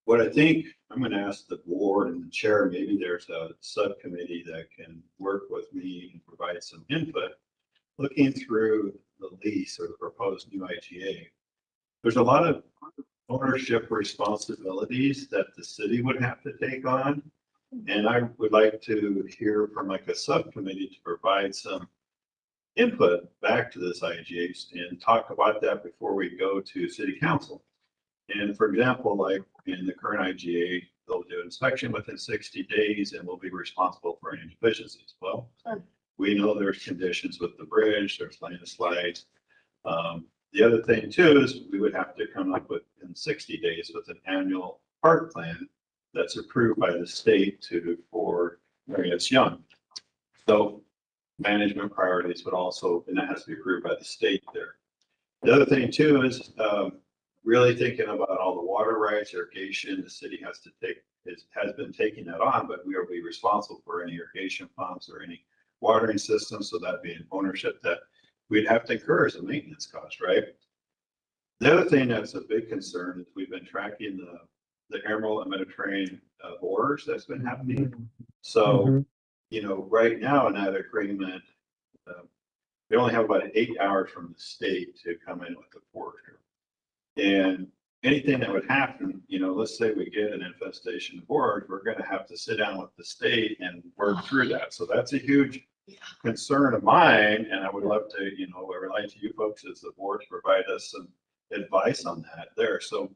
what I think I'm going to ask the board and the chair, maybe there's a subcommittee that can work with me and provide some input. Looking through the lease or the proposed new IGA, there's a lot of ownership responsibilities that the city would have to take on. And I would like to hear from like a subcommittee to provide some input back to this IGA and talk about that before we go to city council. And for example, like in the current IGA, they'll do inspection within 60 days and will be responsible for any deficiencies. Well, we know there's conditions with the bridge, there's landslides. The other thing too is we would have to come up with in 60 days with an annual park plan that's approved by the state for Mary S. Young. So management priorities would also, and that has to be approved by the state there. The other thing too is really thinking about all the water rights, irrigation. The city has to take, has been taking that on, but we will be responsible for any irrigation pumps or any watering systems. So that'd be an ownership that we'd have to incur as a maintenance cost, right? The other thing that's a big concern is we've been tracking the Emerald and Mediterranean borers that's been happening. So, you know, right now in that agreement, we only have about 8 hours from the state to come in with the forester. And anything that would happen, you know, let's say we get an infestation of borers, we're going to have to sit down with the state and work through that. So that's a huge concern of mine. And I would love to, you know, I rely to you folks as the board to provide us some advice on that there. So,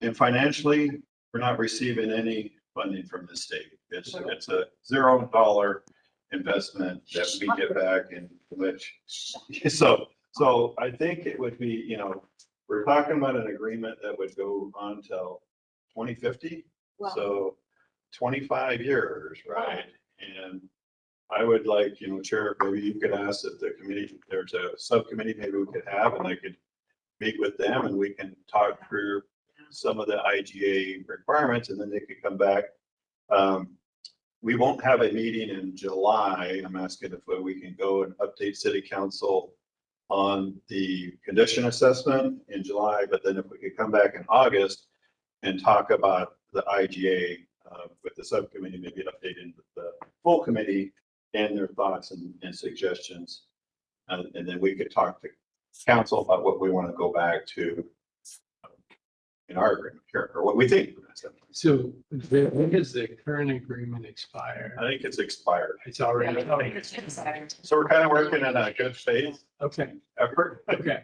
and financially, we're not receiving any funding from the state. It's a $0 investment that we get back in which, so I think it would be, you know, we're talking about an agreement that would go on till 2050. Wow. So 25 years, right? And I would like, you know, Chair, maybe you could ask if the committee, there's a subcommittee maybe we could have, and I could meet with them and we can talk through some of the IGA requirements, and then they could come back. We won't have a meeting in July. I'm asking if we can go and update city council on the condition assessment in July, but then if we could come back in August and talk about the IGA with the subcommittee, maybe updating the full committee and their thoughts and suggestions. And then we could talk to council about what we want to go back to in our agreement here, or what we think. So when does the current agreement expire? I think it's expired. It's already. So we're kind of working in a good faith Okay, effort. okay.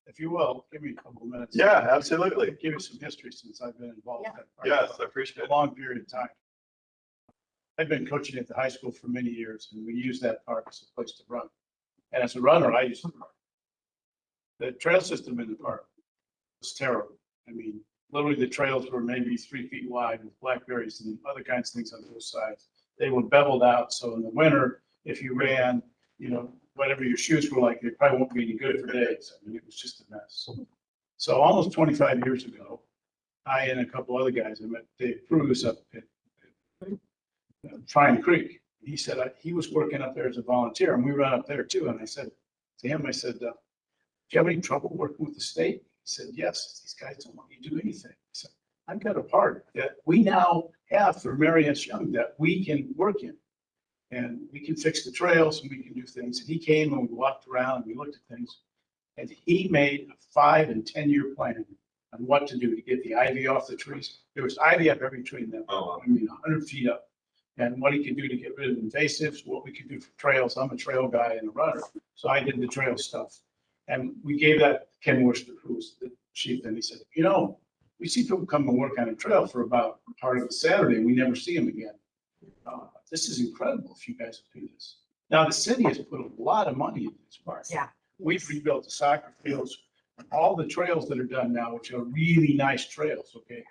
If you will, give me a couple of minutes. Yeah, absolutely. Give you some history since I've been involved. in that part. Yes, I appreciate A it. long period of time. I've been coaching at the high school for many years, and we use that park as a place to run. And as a runner, I used to run. The trail system in the park was terrible. I mean, literally the trails were maybe 3 feet wide with blackberries and other kinds of things on both sides. They were beveled out, so in the winter, if you ran, you know, whatever your shoes were like, they probably won't be any good for days. I mean, it was just a mess. So almost 25 years ago, I and a couple other guys, I met Dave Cruz up at Trine Creek. He said he was working up there as a volunteer, and we ran up there too. And I said to him, I said, do you have any trouble working with the state? He said, yes, these guys don't want you to do anything. I said, I've got a part that we now have for Mary S. Young that we can work in. And we can fix the trails and we can do things. And he came and we walked around and we looked at things. And he made a 5 and 10 year plan on what to do to get the ivy off the trees. There was ivy up every tree in that. Oh, wow. I mean, 100 feet up. And what he could do to get rid of invasives, what we could do for trails. I'm a trail guy and a runner, so I did the trail stuff. And we gave that to Ken Worcester, who was the chief, and he said, you know, we see people come and work on a trail for about part of a Saturday, and we never see them again. This is incredible if you guys do this. Now, the city has put a lot of money into this park. Yeah. We've rebuilt the soccer fields, all the trails that are done now, which are really nice trails, okay?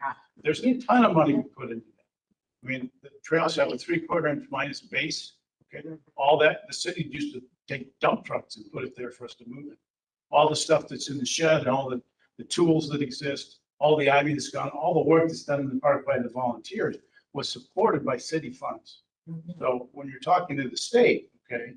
There's a ton of money we put into that. I mean, the trails have a 3/4 inch minus base, okay? All that, the city used to take dump trucks and put it there for us to move it. All the stuff that's in the shed and all the tools that exist, all the ivy that's gone, all the work that's done in the park by the volunteers was supported by city funds. So when you're talking to the state, okay,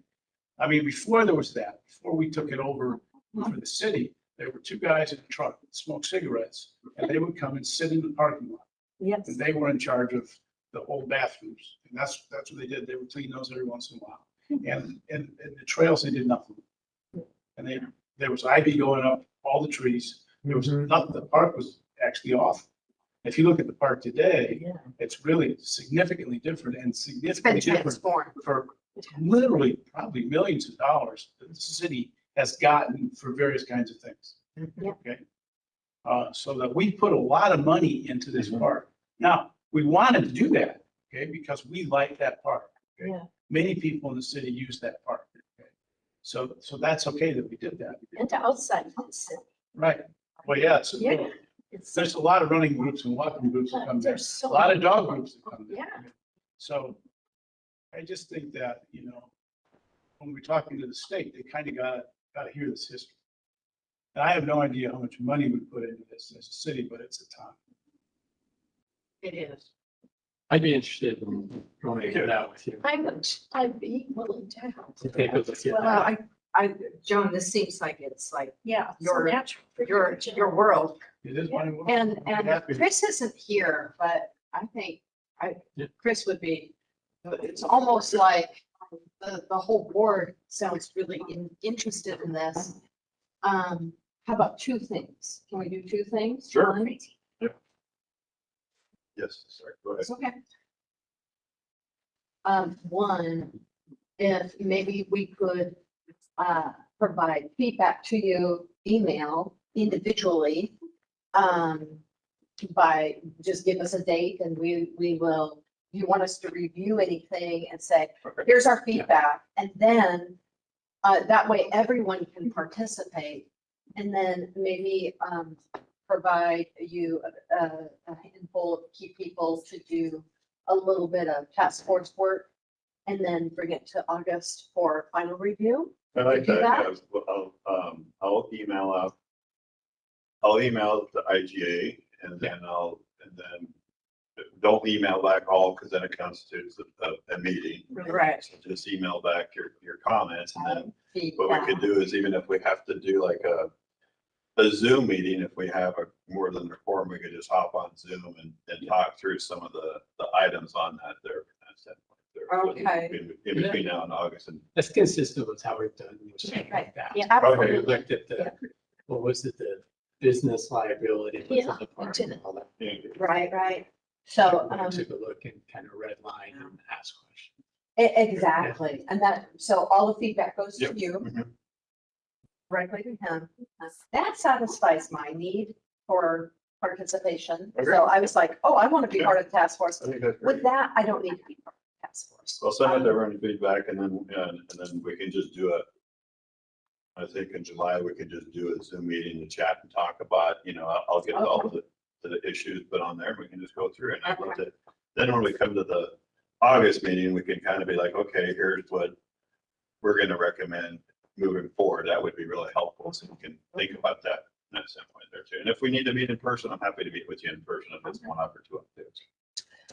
I mean, before there was that, before we took it over for the city, there were two guys in a truck that smoked cigarettes, and they would come and sit in the parking lot. Yes. And they were in charge of the whole bathrooms, and that's what they did. They would clean those every once in a while. And the trails, they did nothing. And there was ivy going up all the trees. There was nothing, the park was actually off. If you look at the park today, Yeah. it's really significantly different and It's been significantly different transformed. for literally probably millions of dollars that the city has gotten for various kinds of things. Yeah. Okay. So that we put a lot of money into this park. Now, we wanted to do that, okay, because we like that park. Okay? Yeah. Many people in the city use that park. Okay? So that's okay that we did that. And outside the city. Right. Well, yeah, Yeah. It's, there's a lot of running groups and walking groups that come there. there's so. A lot of many. dog groups that come there. Yeah. So I just think that, when we're talking to the state, they kind of gotta hear this history. And I have no idea how much money we put into this as a city, but it's a ton. It is. I'd be interested in going to get out with you. I'd be willing to help. To take a look at Well, that. Joan, this seems like it's like Yeah. it's Your- natural for your world. It is money. And Happy. Chris isn't here, but I think Yeah. Chris would be, it's almost like the whole board sounds really interested in this. How about two things? Can we do two things? Sure. One? Yes, sorry, go ahead. It's okay. One, if maybe we could provide feedback to you, email individually. By, just give us a date and we will, you want us to review anything and say, Okay. here's our feedback. And then that way everyone can participate. And then maybe provide you a handful of key people to do a little bit of task force work. And then bring it to August for final review. I like Do that. that? Yeah. Well, I'll email out. I'll email the IGA and then don't email back all because then it constitutes a meeting. Right. So just email back your comments and then what Feedback. we could do is even if we have to do like a Zoom meeting, if we have more than a quorum, we could just hop on Zoom and talk through some of the items on that there. Okay. In between now and August and. That's consistent with how we've done. something Right. like that. Yeah. Okay. We looked at the, what was it, the business liability? within Yeah, the park we did and all that. Right, right. So, We Took a look and kind of red line and asked questions. exactly. And so all the feedback goes to Yep. you, Mhm. directly to him. That satisfies my need for participation. Okay. So I was like, oh, I want to be Yeah. part of the task force. I think that's great. With that, I don't need to be part of the task force. Well, send it everyone feedback and then we can just do I think in July, we could just do a Zoom meeting to chat and talk about, I'll get all of the issues put on there and we can just go through it. And I think that then when we come to the August meeting, we can kind of be like, okay, here's what we're going to recommend moving forward. That would be really helpful. So we can think about that at some point there too. And if we need to meet in person, I'm happy to meet with you in person if it's one up or two up there.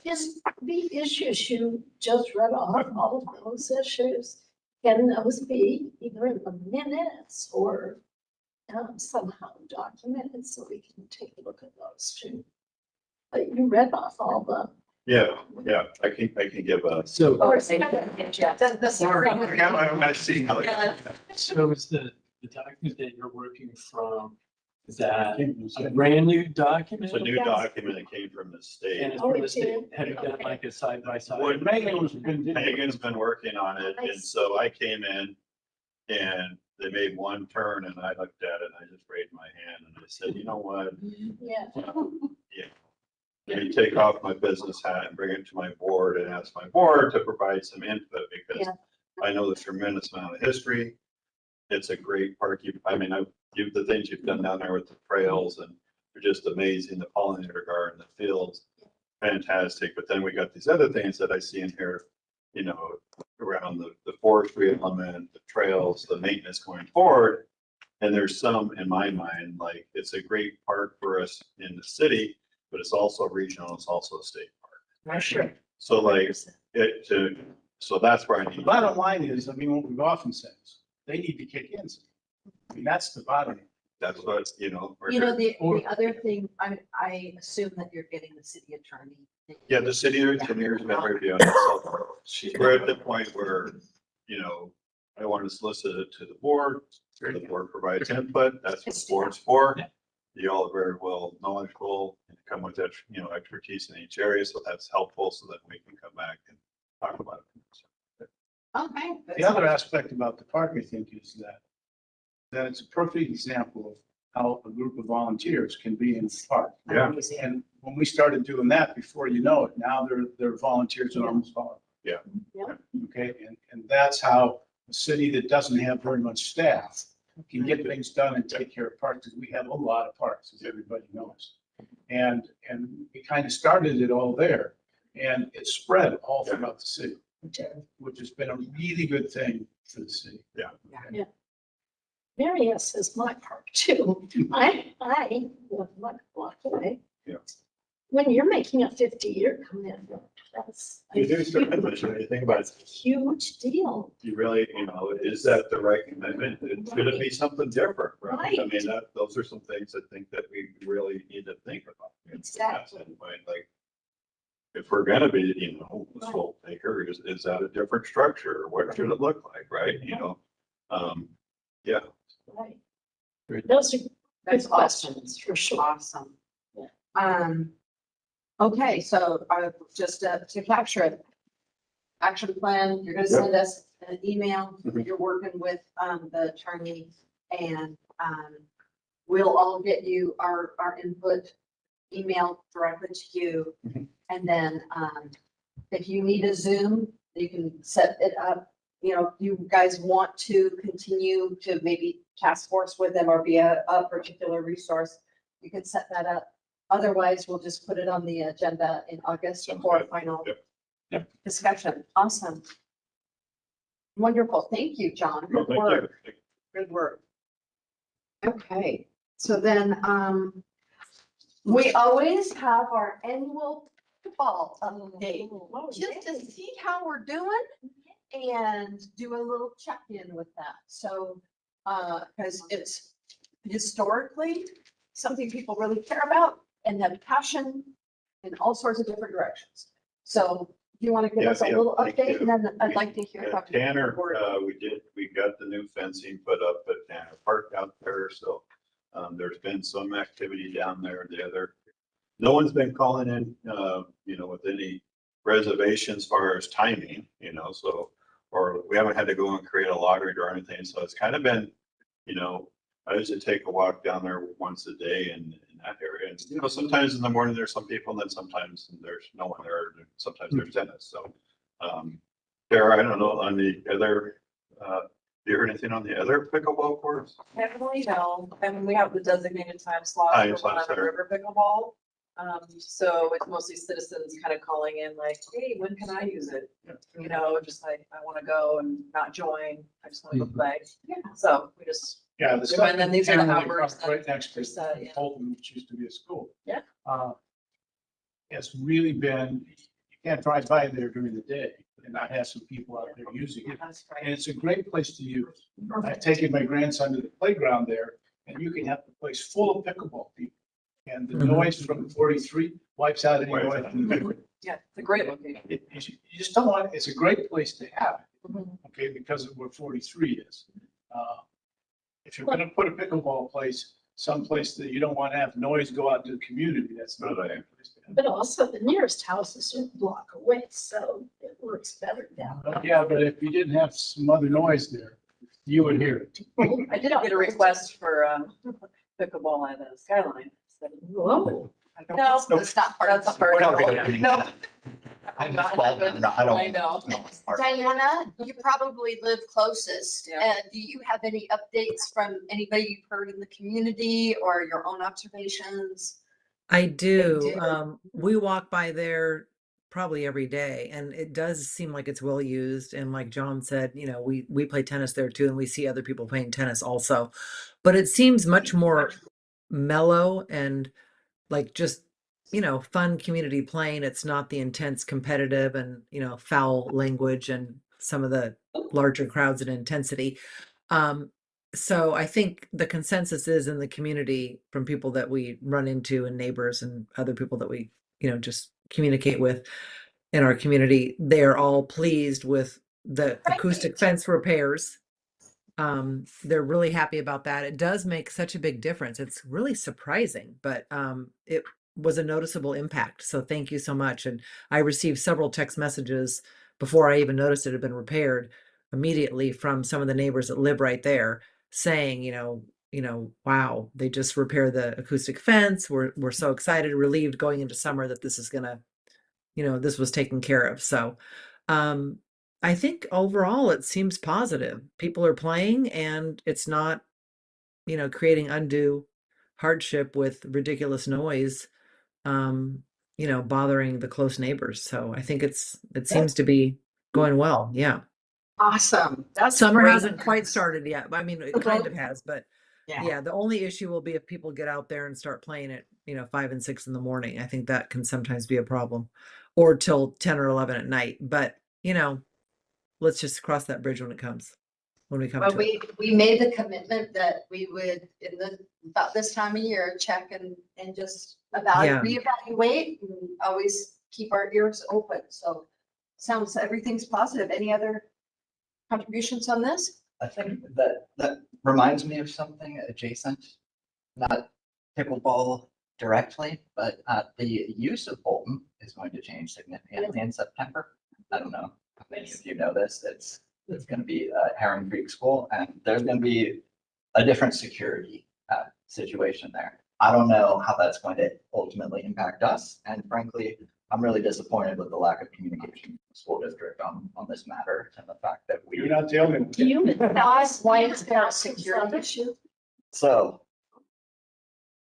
Is the issues you just read off, all of those issues, can those be either in the minutes or somehow documented so we can take a look at those too? But you read off all the. Yeah, I can give a. So, Or say, the Sorry. summary. I see how it- so is the document that you're working from, is that a brand new document? It's a new document that came from the And state. it's from the state. Have you done like a side by side? What Megan was been doing. Megan's been working on it, and so I came in and they made one turn and I looked at it and I just raised my hand and I said, you know what? Yeah. Let me take off my business hat and bring it to my board and ask my board to provide some input because Yeah. I know there's tremendous amount of history. It's a great park. The things you've done down there with the trails and they're just amazing. The pollinator garden, the fields, fantastic. But then we got these other things that I see in here, around the forestry element, the trails, the maintenance going forward. And there's some, in my mind, like it's a great park for us in the city, but it's also regional, it's also a state park. Sure. So like so that's where I The need. bottom line is, what we've often said is, they need to kick in. That's the bottom. That's what, we're You know, here. the other thing, I assume that you're getting the city attorney. Yeah, the city engineer's been reviewing it. So we're at the point where, I want to solicit it to the board. The board provides input. That's what the board's for. You all are very well knowledgeable and come with that, expertise in each area. So that's helpful so that we can come back and talk about it. Okay. The other aspect about the park, I think, is that it's a perfect example of how a group of volunteers can be in the park. Yeah. And when we started doing that, before you know it, now they're volunteers in almost all. Yeah. Yeah. Okay, and that's how a city that doesn't have very much staff can get things done and take care of parks, because we have a lot of parks, as everybody knows. And we kind of started it all there, and it spread all throughout the city, which has been a really good thing for the city. Yeah. Mary S. has my park too. I live like a block away. Yeah. When you're making a 50-year commitment, that's a You do start to mention anything about it. huge deal. You really, is that the right commitment? It's gonna be something different, right? I Right. mean, those are some things I think that we really need to think about. Exactly. Like, if we're gonna be, this whole acre, is that a different structure? What should it look like, right? Yeah. Right. Great. Those are That's good questions, for sure. Awesome. Okay, so just to capture it. Action plan, you're gonna send us an email, Mhm. you're working with the attorney, and we'll all get you our input email directly to you. Mhm. And then if you need a Zoom, you can set it up. You guys want to continue to maybe task force with them or be a particular resource, you can set that up. Otherwise, we'll just put it on the agenda in August Sounds for good. final Yep. discussion. Awesome. Wonderful. Thank you, John. No, Good thank work. you. Good work. Okay, so then, we always have our annual ball update, just to see how we're doing and do a little check-in with that. So, because it's historically something people really care about and have passion in all sorts of different directions. So do you want to give us a Yeah, little thank update, you. and then I'd like to hear Yeah, from Tanner, you. we got the new fencing put up at Tanner Park out there, so there's been some activity down there. No one's been calling in, with any reservations as far as timing, or we haven't had to go and create a lottery or anything, so it's kind of been, I usually take a walk down there once a day in that area. And, sometimes in the morning there's some people and then sometimes there's no one there. And sometimes there's tennis. So, Tara, I don't know on the other, you heard anything on the other pickleball courts? Definitely no, and we have the designated time slot Time for slots Willamette there. River pickleball. So it's mostly citizens kind of calling in like, hey, when can I use it? Just like, I want to go and not join, I just want to go play. So we just, Yeah. And then these are the Tanner, hours that right next to are set, yeah. Fulton, which used to be a school. Yeah. It's really been, you can't drive by there during the day and not have some people out there using it. That's And right. it's a great place to use. I've taken my grandson to the playground there, and you can have the place full of pickleball people. And the Mhm. noise from 43 wipes out any Wipes noise. out. from the- yeah, it's a great location. You just don't want, it's a great place to have it, Mhm. okay, because of where 43 is. If you're gonna put a pickleball place, someplace that you don't want to have noise go out to the community, that's not a good place to have it. But also the nearest house is a block away, so it works better down. Yeah, but if you didn't have some other noise there, you would hear it. I did get a request for pickleball at the Skyline. So, Whoa. I don't- No, that's not part of the. That's part of it. No. I don't. know. Diana, you probably live closest. Yeah. Do you have any updates from anybody you've heard in the community or your own observations? I do. do. We walk by there probably every day, and it does seem like it's well used. And like John said, you know, we play tennis there too, and we see other people playing tennis also. But it seems much more mellow and like just, you know, fun community playing. It's not the intense competitive and, you know, foul language and some of the larger crowds and intensity. So I think the consensus is in the community from people that we run into and neighbors and other people that we, you know, just communicate with in our community, they are all pleased with the acoustic fence repairs. They're really happy about that. It does make such a big difference. It's really surprising, but it was a noticeable impact. So thank you so much. And I received several text messages before I even noticed it had been repaired immediately from some of the neighbors that live right there saying, wow, they just repaired the acoustic fence. We're so excited, relieved going into summer that this is gonna, this was taken care of. So I think overall it seems positive. People are playing and it's not, creating undue hardship with ridiculous noise, bothering the close neighbors. So I think it seems to be going well. Yeah. Awesome. That's Summer great. hasn't quite started yet. I mean, it kind of has, but Yeah. yeah, the only issue will be if people get out there and start playing at, 5 and 6 in the morning. I think that can sometimes be a problem, or till 10 or 11 at night. But, let's just cross that bridge when we come Well, to it. we made the commitment that we would, about this time of year, check and just Yeah. reevaluate and always keep our ears open. So everything's positive. Any other contributions on this? I think that reminds me of something adjacent, not pickleball directly, but the use of Bolton is going to change significantly in September. I don't know how many of you know this. It's going to be Heron Creek School, and there's going to be a different security situation there. I don't know how that's going to ultimately impact us, and frankly, I'm really disappointed with the lack of communication from the school district on this matter and the fact that You're not the only one. Do you advise why is there a security issue? So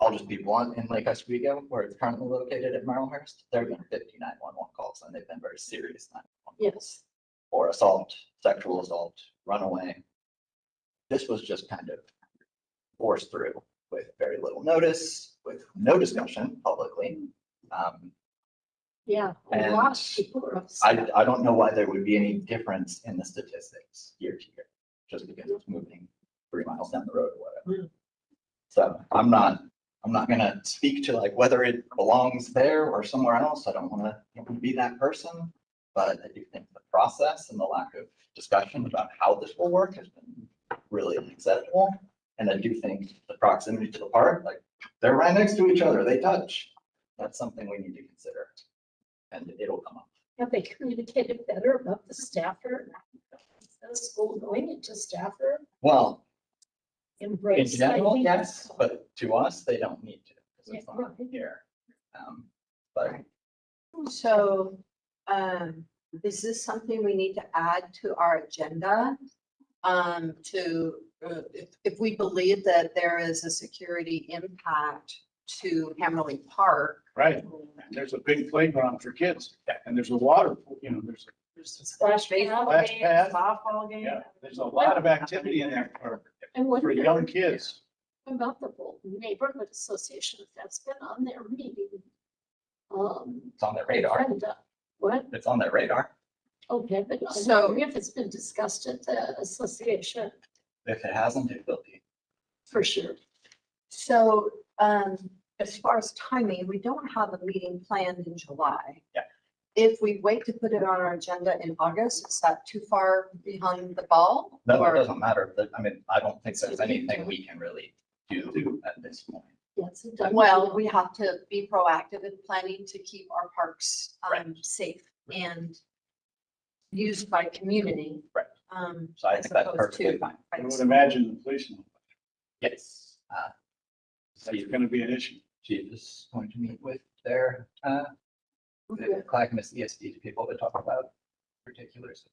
I'll just be blunt, in Lake Oswego, where it's currently located at Marlhurst, there have been 50 911 calls, and they've been very serious 911 calls Yes. for assault, sexual assault, runaway. This was just kind of forced through with very little notice, with no discussion publicly. Yeah, a And lot of people are upset. I don't know why there would be any difference in the statistics year to year, just because it's moving 3 miles down the road or whatever. So I'm not gonna speak to like whether it belongs there or somewhere else. I don't wanna be that person. But I do think the process and the lack of discussion about how this will work has been really unacceptable. And I do think the proximity to the park, like they're right next to each other, they touch. That's something we need to consider. And it'll come up. Have they communicated better about the staffer? Instead of school going into staffer, Well, in embrace. general, I think. yes, but to us, they don't need to, because it's Yeah, not right. here. But So, is this something we need to add to our agenda? If we believe that there is a security impact to Hammerly Park. Right. And there's a big playground for kids and there's a water, pool, there's There's splash baseball Splash game, pad. softball game. there's a lot of activity in that park And what for young kids. about the Bolton Neighborhood Association, if that's been on their meeting? it's on their radar. agenda? What? It's on their radar. Okay, but I'm So- wondering if it's been discussed at the association, If it hasn't, it will be. for sure. So, as far as timing, we don't have a meeting planned in July. Yeah. If we wait to put it on our agenda in August, is that too far behind the ball? No, it Or- doesn't matter. I mean, I don't think there's anything we can really do at this point. Yes, it does. Well, we have to be proactive in planning to keep our parks, Right. safe and used by community. Right. So I as think that's opposed perfectly to- fine. I would imagine the police know Yes. that's going to be an issue. Chief is going to meet with their Clackamas ESD people to talk about particulars,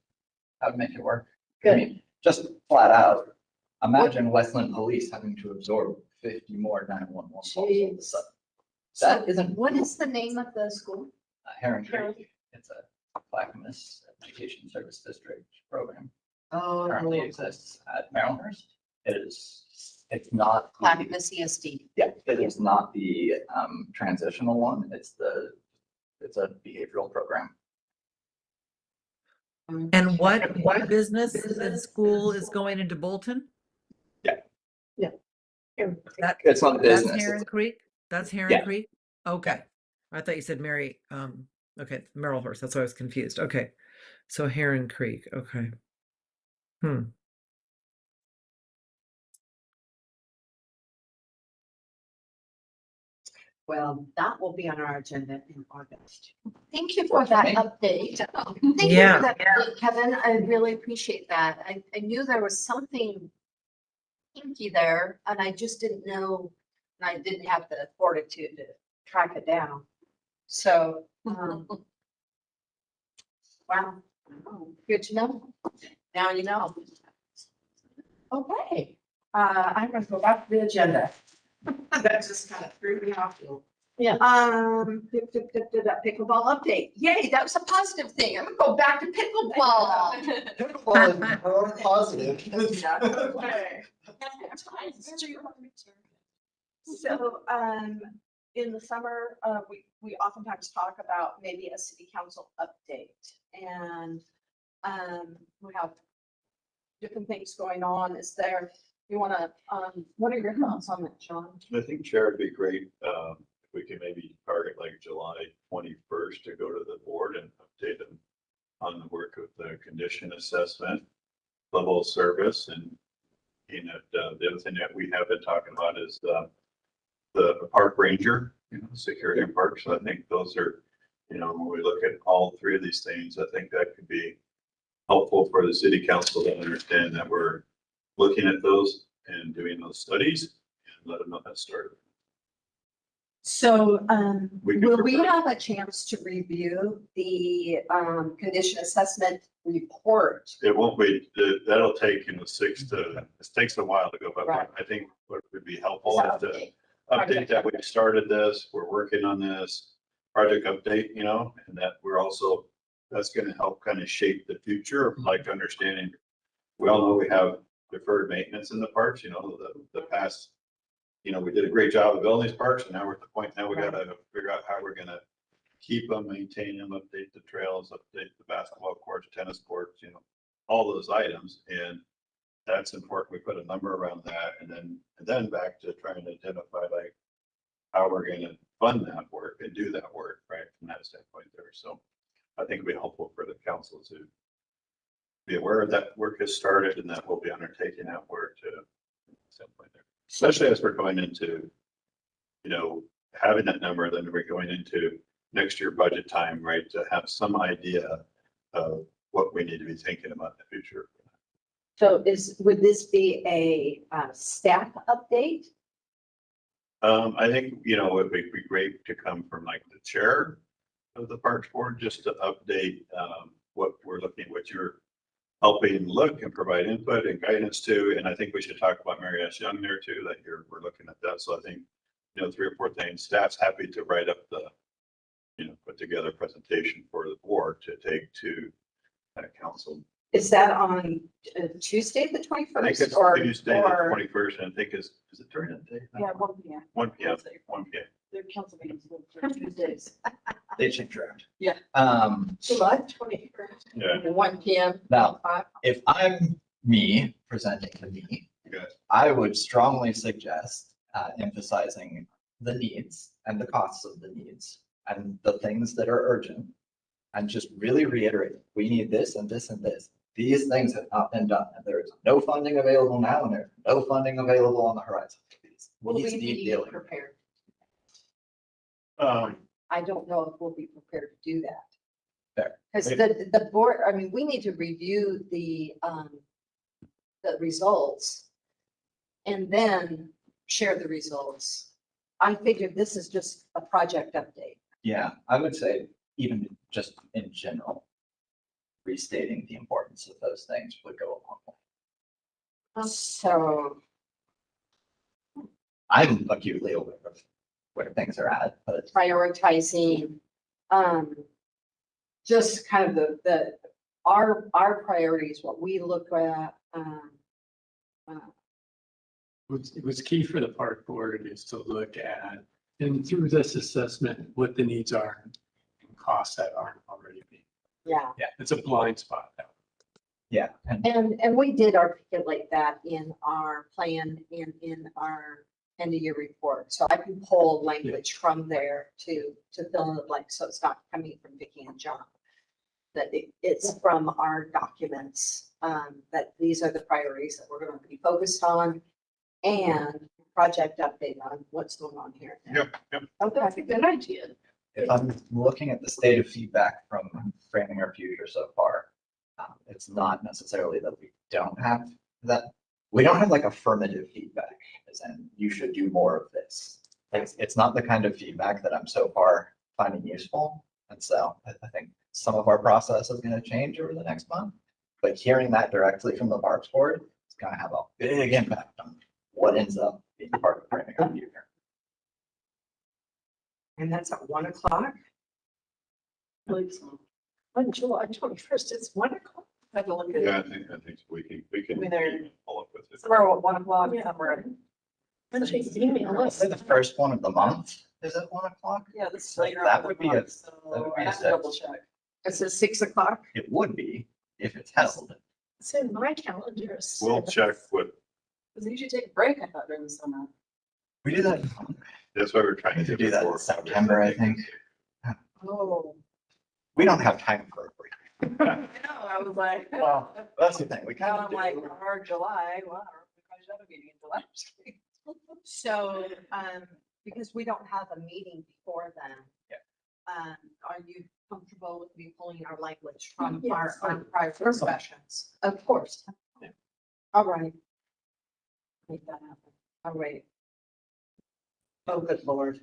how to make it work. I Good. mean, just flat out, imagine Westland Police having to absorb 50 more 911 calls all of a Jeez. sudden. That isn't What is the name of the school? Heron Creek. It's a Clackamas Education Service District program. Currently exists at Marylandhurst. It's not. Clackamas ESD. Yeah, it is not the transitional one. It's a behavioral program. And what business and school is going into Bolton? That, It's not a that's business. Heron It's- Creek? That's Heron Yeah. Creek? Okay. I thought you said Mary, okay, Merrillhurst. That's why I was confused. Okay. So Heron Creek, okay. Well, that will be on our agenda in August. Thank you for that update. Thank you Yeah. for that, update, Kevin. I really appreciate that. I knew there was something kinky there and I just didn't know, and I didn't have the fortitude to track it down. So, wow, good to know. Now you know. Okay, I'm gonna go back to the agenda. That just kind of threw me off. Yeah. Pickleball update. Yay, that was a positive thing. I'm gonna go back to pickleball. Pickleball is more positive. Okay. So, in the summer, we oftentimes talk about maybe a city council update and, we have different things going on. Is there, you wanna, what are your thoughts on that, Sean? I think Chair would be great, if we can maybe target like July 21st to go to the board and update them on the work of the condition assessment, level of service, and, you know, the other thing that we have been talking about is the park ranger, security in parks. So I think those are, when we look at all three of these things, I think that could be helpful for the city council to understand that we're looking at those and doing those studies and let them know that started. So, We can will we prepare. have a chance to review the, condition assessment report? It won't be, that'll take, it takes a while to go, but Right. I think what would be helpful is to Update. update that we've started this, we're working on this project update, and that we're also, that's gonna help kind of shape the future of like understanding. We all know we have deferred maintenance in the parks, the past, we did a great job of building these parks, and now we're at the point, now we gotta figure out how we're gonna keep them, maintain them, update the trails, update the basketball courts, tennis courts, all those items. And that's important. We put a number around that, and then back to trying to identify like how we're gonna fund that work and do that work, right, from that standpoint there. So I think it'd be helpful for the council to be aware that work has started and that we'll be undertaking that work to standpoint there. Especially as we're going into, having that number, then we're going into next year budget time, right, to have some idea of what we need to be thinking about in the future. So would this be a, staff update? I think, it would be great to come from like the chair of the Parks Board, just to update what we're looking, what you're helping look and provide input and guidance to. And I think we should talk about Mary S. Young there too, that we're looking at that. So I think, 3 or 4 things. Staff's happy to write up the, put together a presentation for the board to take to council. Is that on Tuesday, the I think 21st? it's or Tuesday, the 21st, and I think is it during the day? Yeah, 1 p.m. 1 p.m., 1 p.m. Their council meetings are Tuesdays. They change around. Yeah. July 21st, Yeah. 1 p.m. Now, if I'm me presenting to me, Okay. I would strongly suggest emphasizing the needs and the costs of the needs and the things that are urgent. And just really reiterate, we need this and this and this. These things have not been done, and there is no funding available now, and there's no funding available on the horizon. Will These we need be dealing. prepared? Um, I don't know if we'll be prepared to do that. Fair. Because the board, we need to review the results and then share the results. I figured this is just a project update. Yeah, I would say, even just in general, restating the importance of those things would go a long way. So, I'm acutely aware of where things are at, but prioritizing, just kind of our priorities, what we look at, It was key for the park board is to look at, and through this assessment, what the needs are and costs that aren't already being. yeah. Yeah, it's a blind spot. yeah. And we did articulate that in our plan and in our end of year report. So I can pull language from there to fill in the blanks. So it's not coming from Vicky and John. That it's from our documents, that these are the priorities that we're going to be focused on, and project update on what's going on here. Yep, yep. Okay, that's a good idea. If I'm looking at the state of feedback from Framing Our Future so far, it's not necessarily that we don't have like affirmative feedback, as in you should do more of this. It's not the kind of feedback that I'm so far finding useful. And so I think some of our process is going to change over the next month, but hearing that directly from the Parks Board is going to have a big impact on what ends up being part of Framing Our Future. And that's at 1 o'clock. On July 21st, it's 1 o'clock. I have to look at Yeah, it. I think we can I mean, they're- pull up with it. Somewhere at 1 o'clock, somewhere. And she's email us. The first one of the month is at 1 o'clock. Yeah, this is So later that on in would the be a- month, that so would be I a have to step. double check. It says 6 o'clock. It would be if it's held. It's in my calendar. We'll check what, Because they usually take a break, I thought, during the summer. We do that. that's why we're trying We to do that in before. September, I think. Oh. We don't have time for a break. I know, I was like. Well, that's the thing. We kind Now of I'm like, do. our July, wow, we probably should have a meeting in July. So, because we don't have a meeting before then. Yeah. Are you comfortable with me pulling our language from Yes. our prior discussions? Of course. Yeah. All right. Make that happen. All right. Oh, good Lord.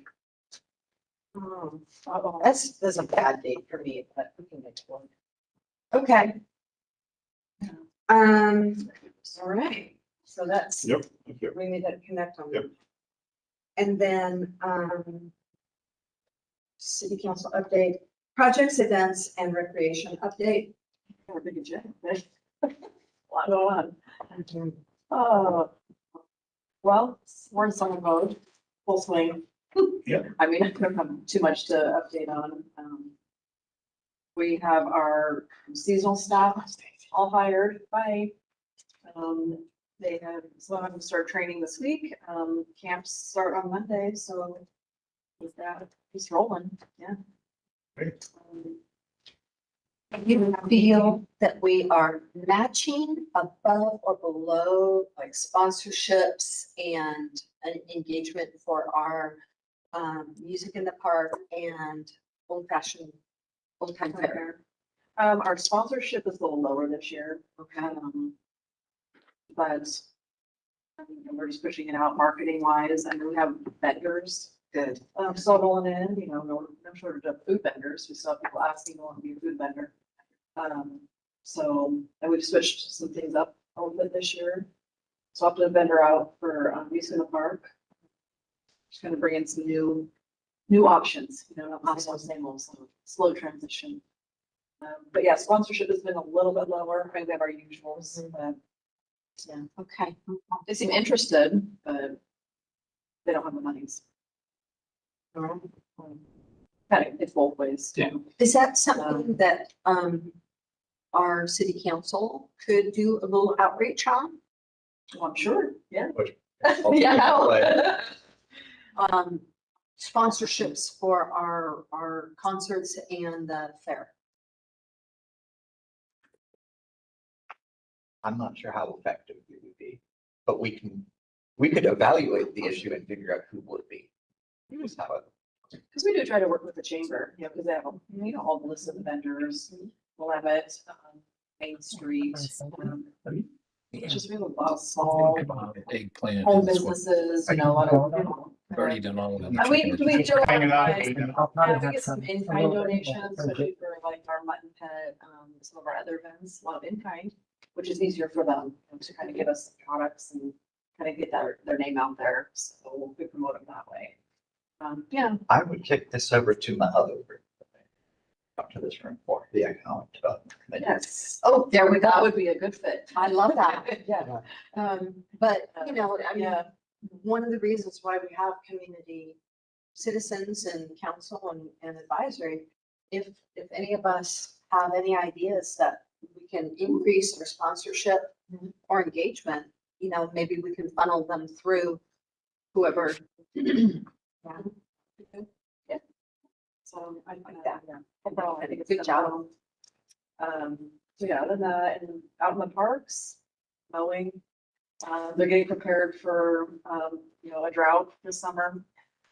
That's a bad date for me, but we can make it work. Okay. All right. So that's. Yep. Yep. We need to connect on Yep. that. And then, city council update, projects, events and recreation update. Got a big agenda. A lot going on. Oh. Well, we're in summer mode, full swing. Yeah. I mean, I don't have too much to update on. We have our seasonal staff all hired by, they have, some of them start training this week. Camps start on Monday, so with that, it's rolling, yeah. Great. You feel that we are matching above or below like sponsorships and an engagement for our music in the park and old time fair. Our sponsorship is a little lower this year. Okay. But we're just pushing it out marketing wise, and we have vendors. Good. Still rolling in, no shortage of food vendors. We still have people asking, want to be a food vendor. So, and we've switched some things up a little bit this year. Swapped a vendor out for music in the park. Just gonna bring in some new options, not also same old, slow transition. But yeah, sponsorship has been a little bit lower. I think we have our usuals, but yeah, Okay. they seem interested, but they don't have the monies. It's both ways. Yeah. Is that something that our city council could do a little outreach on? Well, I'm sure, yeah. Yeah. Sponsorships for our concerts and the fair. I'm not sure how effective we would be, but we could evaluate the issue and figure out who would be. Is how it. Because we do try to work with the chamber, because they have, all the list of the vendors, Levitt, Main Street. It's just really a lot of small Eggplant. home businesses, a lot of, already done all of And we do. Hanging out. Yeah, we get some in-kind donations, especially for like our mutton pet, some of our other events, a lot of in-kind, which is easier for them to kind of give us products and kind of get their name out there. So we promote them that way. Yeah, I would kick this over to my other group. Up to this room for the economic development committee. yes. Oh, there we That go. would be a good fit. I love that. Yeah. But, you know, I mean, Yeah. one of the reasons why we have community citizens and council and advisory, if any of us have any ideas that we can increase our sponsorship or engagement, you know, maybe we can funnel them through whoever. So I Like that. yeah. Overall, I think it's Good been job. well. So yeah, other than that, and out in the parks, mowing, they're getting prepared for, a drought this summer.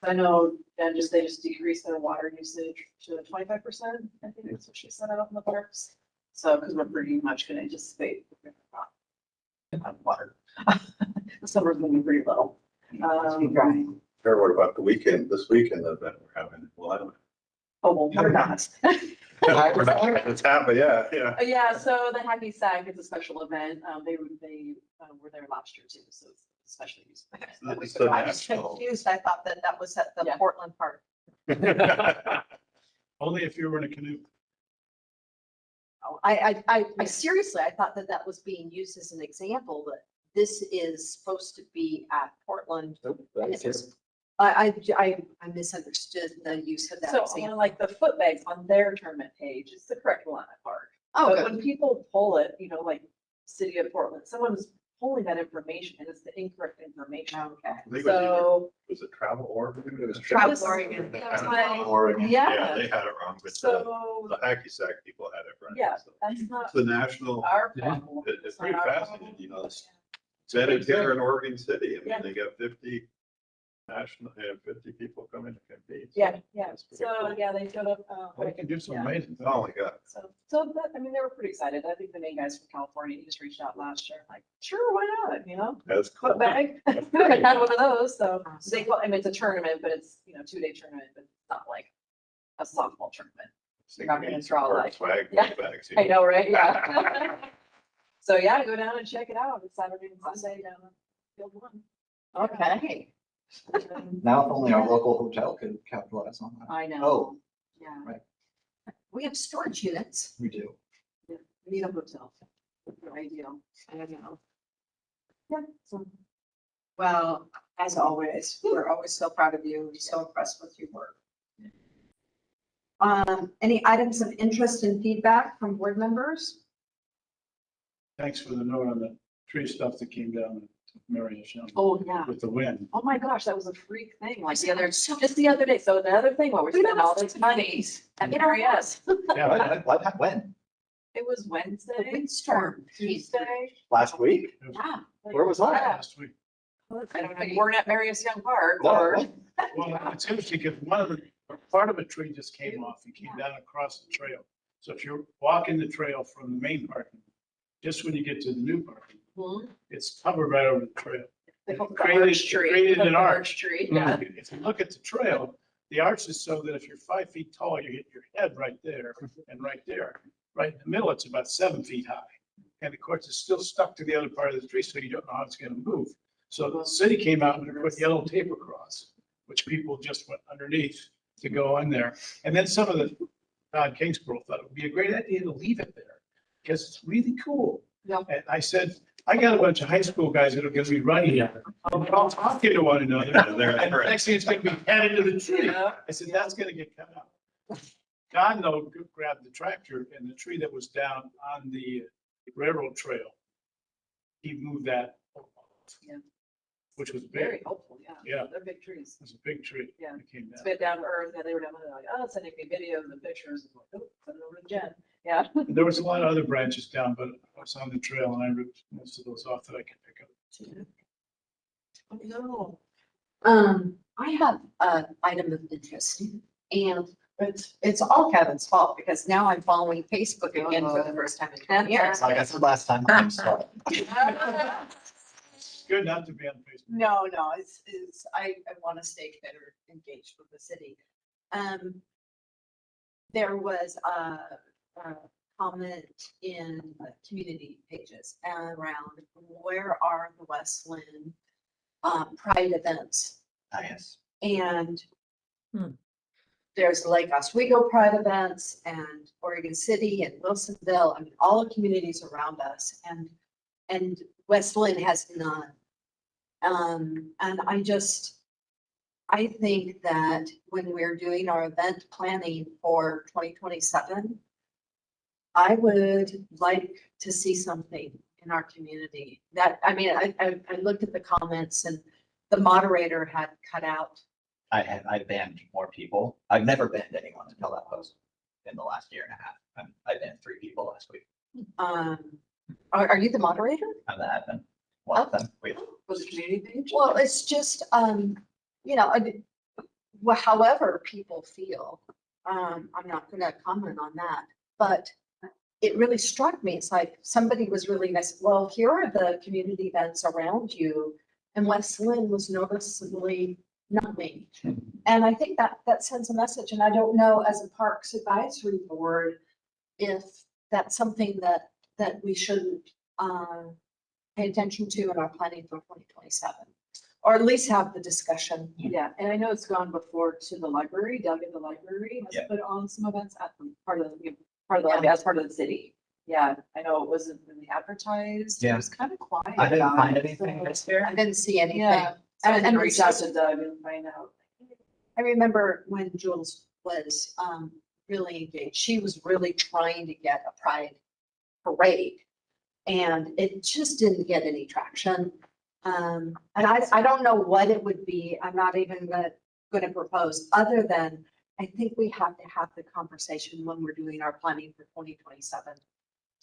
I know, they just decreased their water usage to 25%. I think that's what she said out in the parks. So, because we're pretty much gonna anticipate water. The summer's gonna be pretty low. Or what about the weekend, this weekend event we're having in Willamette? Oh, well, we're not. We're not- It's happening, yeah. Yeah, so the Happy Sack is a special event. They were there last year too, so it's a special use. It's the I was national. confused. I thought that was at the Yeah. Portland part. Only if you were in a canoe. I seriously, I thought that was being used as an example, that this is supposed to be at Portland. And it was- I misunderstood the use of that So on example. like the foot bags on their tournament page, it's the correct one at Park. Oh, But good. when people pull it, like City of Portland, someone's pulling that information and it's the incorrect information. Okay. I think it was So, Was it Travel Oregon? It was Travel Yes. Oregon. Like, Oregon. yeah. They had it wrong, but so, the hacky sack people had it right. yeah, So that's not It's the national, our Yeah. problem. it's not pretty our fascinating, problem. it's vetted here in Oregon City. I Yeah. mean, they got 50 national, they have 50 people coming to compete. so Yeah, that's pretty so, cool. yeah, they showed up. They can do some Yeah. amazing things. Oh my God. So that, I mean, they were pretty excited. I think the main guys from California, he just reached out last year, like, sure, why not, That's foot cool. bag. I had one of those, so they, I mean, it's a tournament, but it's, 2-day tournament, but it's not like a softball tournament. You're not gonna draw like- Swag Yeah. bags. I know, right? Yeah. So yeah, go down and check it out. It's Saturday and Sunday down at Field One. Okay. Now if only our local hotel could capitalize on that. I know. Oh. Yeah. Right. We have storage units. We do. We need a hotel. Ideal. I don't know. Yeah, so. Well, as always, we're always so proud of you. We're so impressed with your work. Any items of interest and feedback from board members? Thanks for the note on the tree stuff that came down at Mario's Young Oh, yeah. with the wind. Oh my gosh, that was a freak thing, like just the other day. So the other thing where we We spent don't all have this to money at MRES. Yeah, When? It was The Wednesday, windstorm. Tuesday. Last week? Yeah. Where was I? last week. I don't know, you weren't at Marius Young Park No, or. Well, it's interesting because part of a tree just came off and came down across the trail. So if you're walking the trail from the main parking, just when you get to the new parking, it's covered right over the trail. They call it the Created- arch tree. created an The arch. Tree, yeah. If you look at the trail, the arch is so that if you're 5 feet tall, you hit your head right there and right there. Right in the middle, it's about 7 feet high. And of course, it's still stuck to the other part of the tree, so you don't know how it's gonna move. So the city came out and put yellow tape across, which people just went underneath to go in there. And then some of the, Todd Kingsborough thought it would be a great idea to leave it there because it's really cool. Yeah. And I said, I got a bunch of high school guys that are gonna be running here. We're all talking to one another. And the next thing it's gonna be headed to the tree. Yeah. I said, that's gonna get cut out. Don though grabbed the tractor and the tree that was down on the railroad trail. He moved that. Yeah. Which was Very big. helpful, yeah. Yeah. They're big trees. It was a big tree. Yeah. that came It's down. been down to earth, and they were down there like, oh, sending me videos and pictures. I'm like, oh, send it over to Jen. Yeah. And there was a lot of other branches down, but I was on the trail and I ripped most of those off that I could pick up. Oh, no. I have an item of interest and it's all Kevin's fault because now I'm following Facebook again for the first time in 10 years. Like I said last time, I'm sorry. good not to be on Facebook. No, I want to stay better engaged with the city. There was a comment in the community pages around where are the West Lynn Pride events? Ah, yes. And Hmm. there's Lake Oswego Pride events and Oregon City and Wilsonville, I mean, all the communities around us, and West Lynn has none. And I think that when we're doing our event planning for 2027, I would like to see something in our community that, I mean, I looked at the comments and the moderator had cut out. I banned more people. I've never banned anyone until that post in the last year and a half. I banned 3 people last week. Are you the moderator? I'm the admin. One of them. Was it community page? Well, it's just, you know, well, however people feel, I'm not gonna comment on that, but it really struck me. It's like somebody was really nice. Well, here are the community events around you, and West Lynn was noticeably nothing. And I think that sends a message, and I don't know as a Parks Advisory Board if that's something that we shouldn't pay attention to in our planning for 2027, or at least have the discussion. Yeah, and I know it's gone before to the library. Doug at the library Yeah. has put on some events at the part of the as part of the city. Yeah, I know it wasn't really advertised. It Yeah. was kind of quiet. I didn't about find it, anything so- this year. I didn't see anything. Yeah, so I And- can and reach out to Doug and find out. I remember when Jules was really engaged, she was really trying to get a pride parade. And it just didn't get any traction. And I don't know what it would be. I'm not even gonna propose, other than I think we have to have the conversation when we're doing our planning for 2027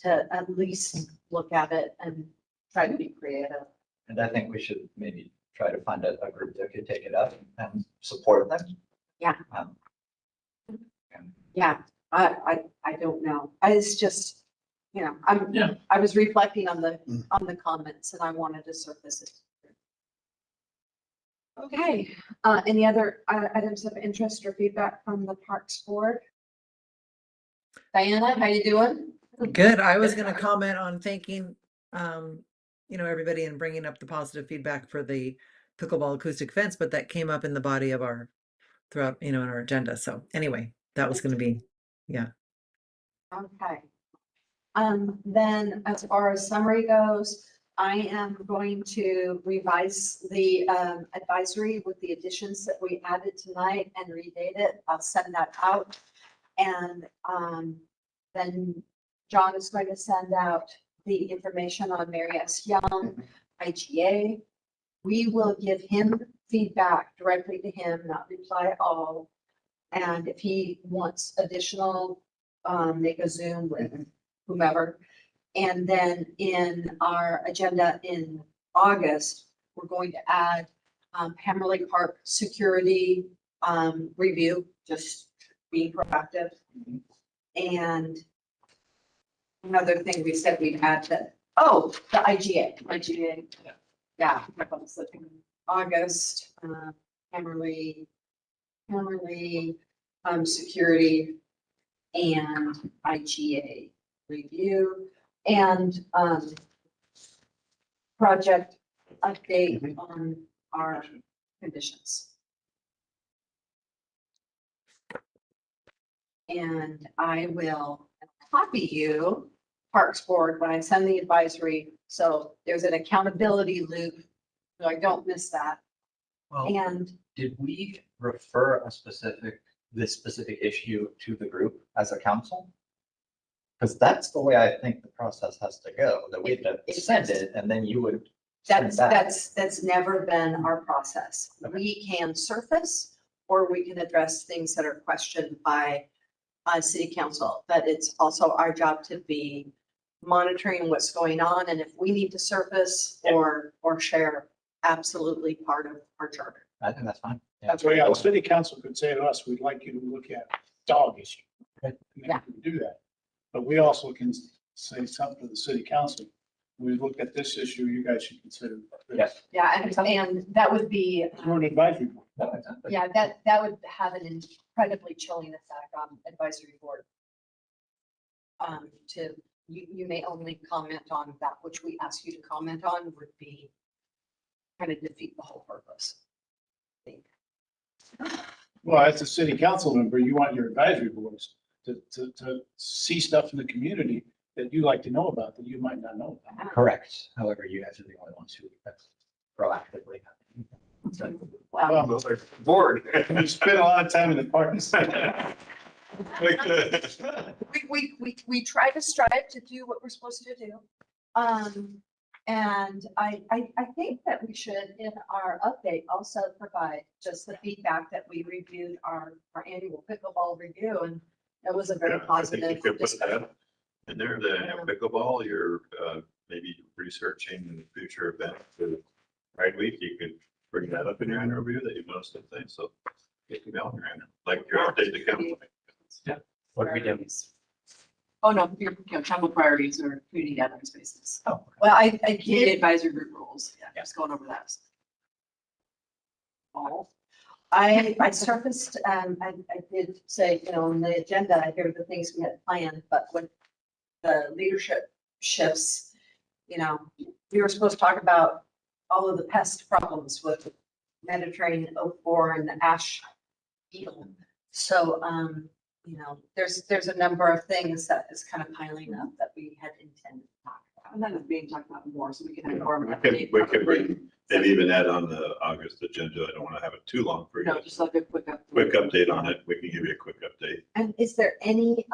to at least look at it and try to be creative. And I think we should maybe try to find a group that could take it up and support them. Yeah. And Yeah, I don't know. It's just, you know, I was reflecting on the comments and I wanted to surface it. Okay, any other items of interest or feedback from the Parks Board? Diana, how you doing? Good. I was going to comment on thanking, everybody and bringing up the positive feedback for the pickleball acoustic fence, but that came up in the body of our throughout, in our agenda. So anyway, that was going to be, yeah. Okay. Then as far as summary goes, I am going to revise the advisory with the additions that we added tonight and redate it. I'll send that out. And then John is going to send out the information on Mary S. Young, IGA. We will give him feedback directly to him, not reply all. And if he wants additional, make a Zoom with whomever. And then in our agenda in August, we're going to add Hammerley Park security review, just being proactive. And another thing we said we'd add the IGA. IGA. Yeah, August, Hammerley, security and IGA review and project update on our conditions. And I will copy you, Parks Board, when I send the advisory. So there's an accountability loop, so I don't miss that. well, And did we refer this specific issue to the group as a council? Because that's the way I think the process has to go, that we have to send it and then you would send back. that's never been our process. Okay. We can surface or we can address things that are questioned by city council, but it's also our job to be monitoring what's going on. And if we need to surface or share, absolutely part of our charter. I think that's fine. Yeah. That's why the city council could say to us, we'd like you to look at dog issue. Okay. And then we can do that. But we also can say something to the city council. we look at this issue, you guys should consider. Yes. Yeah, and that would be, We're an advisory board. No, exactly. yeah, that would have an incredibly chilling effect on advisory board. You may only comment on that which we ask you to comment on would be kind of defeat the whole purpose. I think. Well, as a city council member, you want your advisory boards to see stuff in the community that you like to know about, that you might not know about. Correct. However, you guys are the only ones who proactively. Well, Board. We spend a lot of time in the parks. we try to strive to do what we're supposed to do. And I think that we should, in our update, also provide just the feedback that we reviewed our annual pickleball review, and it was a very Yeah, I think you positive could put discussion. that in there, the pickleball, you're maybe researching the future event for Pride Week, you could bring that up in your annual review that you noticed some things, so get them out there, like your update to council. What we do. Oh, no, your travel priorities or community gathering spaces. Oh, Well, I Community did, advisory group rules. Yeah, just going over that. I surfaced, I did say, on the agenda, here are the things we had planned, but with the leadership shifts, we were supposed to talk about all of the pest problems with Mediterranean oak borer and the ash beetle. So, there's a number of things that is kind of piling up that we had intended to talk about. And that is being talked about more, so we can have more of an We can, update. we can bring, maybe even add on the August agenda, I don't want to have it too long for you. No, just like a quick update. Quick update on it, we can give you a quick update. And is there any,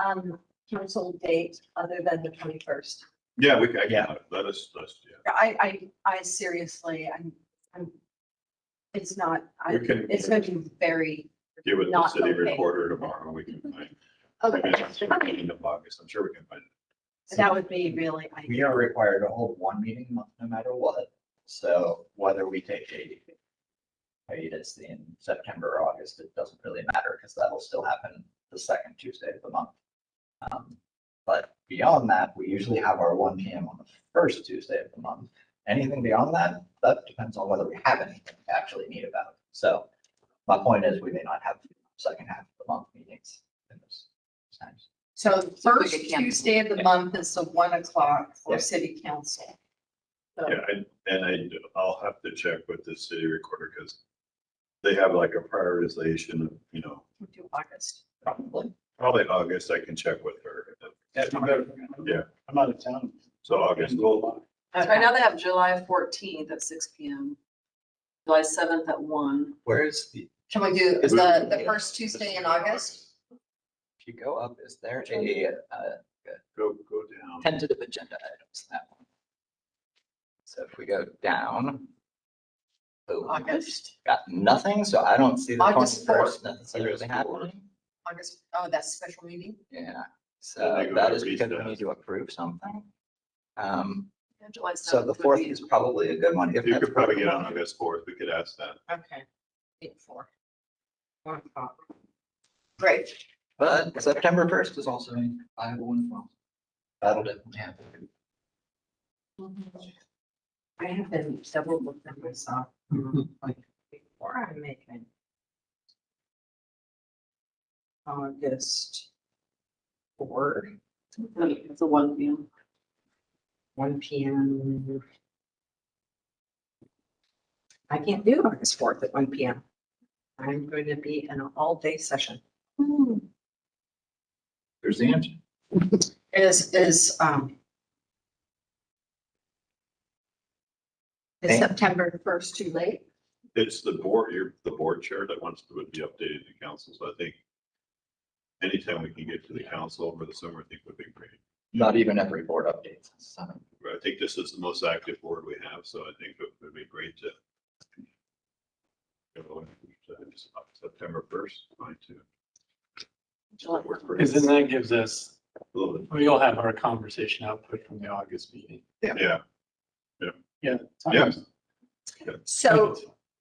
council date other than the 21st? Yeah, we can, Yeah. let us, yeah. I seriously, I'm, it's not, We can- it's going to be very, Give it to the Not city okay. recorder tomorrow, we can find. okay, End of August, I'm sure we can find it. that would be really, We are required to hold one meeting a month, no matter what. So whether we take a hiatus in September or August, it doesn't really matter because that'll still happen the second Tuesday of the month. But beyond that, we usually have our 1 PM on the first Tuesday of the month. Anything beyond that, that depends on whether we have anything to actually meet about. So my point is, we may not have second half of the month meetings in this times. so the first Like a camp. Tuesday of the month is the 1 o'clock for Yeah. city council. So- Yeah, I'll have to check with the city recorder because they have like a prioritization of, We'll do August. Probably. probably August, I can check with her. Yeah. I'm out of town. So August, we'll, So right now they have July 14th at 6 PM, July 7th at 1. Where's the, Can we do Is the first Tuesday in August? if you go up, is there a go down. tentative agenda items? That one. So if we go down. boom, August, Got nothing, so I don't see the August 21st necessarily August 4th. happening. August, oh, that's special meeting? Yeah, Then so they go that to is because we recess. need to approve something. Yeah, July 7th. So the would 4th be- is probably a good one. if You that's could probably what we get on want. August 4th, we could ask that. Okay. 8-4. 1 o'clock. Great. But September 1st is also viable one as well. That'll definitely happen. I have been several of them myself, like before I make it. August 4, It's a 1 PM. 1 PM. I can't do August 4th at 1 PM. I'm going to be in an all-day session. There's the answer. Is Okay. September 1st too late? It's the board, you're the board chair that wants to be updated to council, so I think anytime we can get to the council over the summer, I think would be great. Not even every board updates. So I think this is the most active board we have, so I think it would be great to go September 1st, fine too. July Work for Because then that gives us, a little bit. we'll have our conversation output from the August meeting. Yeah, Yeah. Yeah. So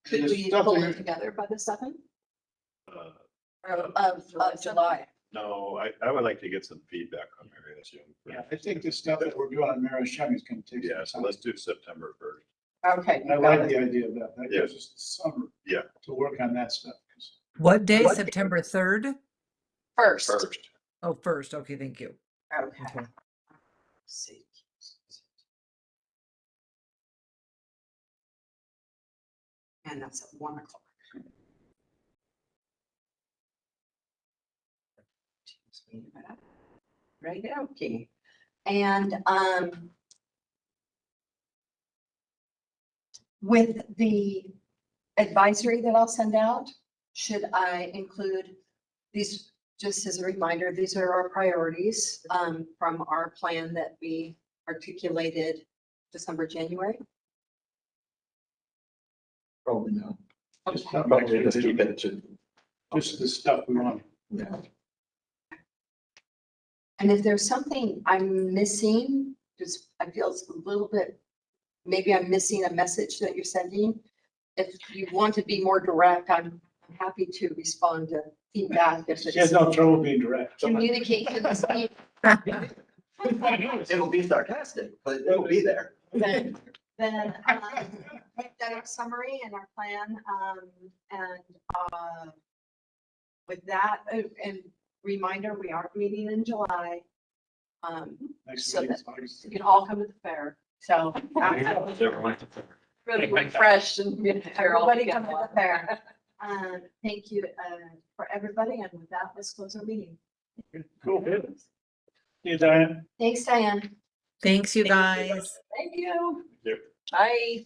could There's we stuff pull there. it together by the 7th uh, of July? No, I would like to get some feedback on Mary S. Young. Yeah, I think the stuff that we're doing on Mary Young is gonna take. Yeah, so some time. let's do September 1st. Okay. I like the idea of that. That Yeah. gives us the summer. Yeah. To work on that stuff. What day? September 3rd? First. Oh, 1st. Okay, thank you. Okay. Okay. See. And that's at 1 o'clock. Right, okay. And, with the advisory that I'll send out, should I include these, just as a reminder, these are our priorities, from our plan that we articulated December, January? Probably no. Just Probably just keep it to. Just the stuff we want. Yeah. And if there's something I'm missing, just, I feel it's a little bit, maybe I'm missing a message that you're sending. If you want to be more direct, I'm happy to respond to feedback. If She has it's no trouble being direct. communication, It'll be sarcastic, but it'll be there. then we've done our summary and our plan, and with that, and reminder, we are meeting in July. Next So meeting's that August. you can all come to the fair, so. Really refreshed and they're all Everybody come to together. the fair. Thank you, for everybody, and with that, let's close our meeting. Cool. See you, Diane. Thanks, Diane. Thanks, you guys. Thank you. Yep. Bye.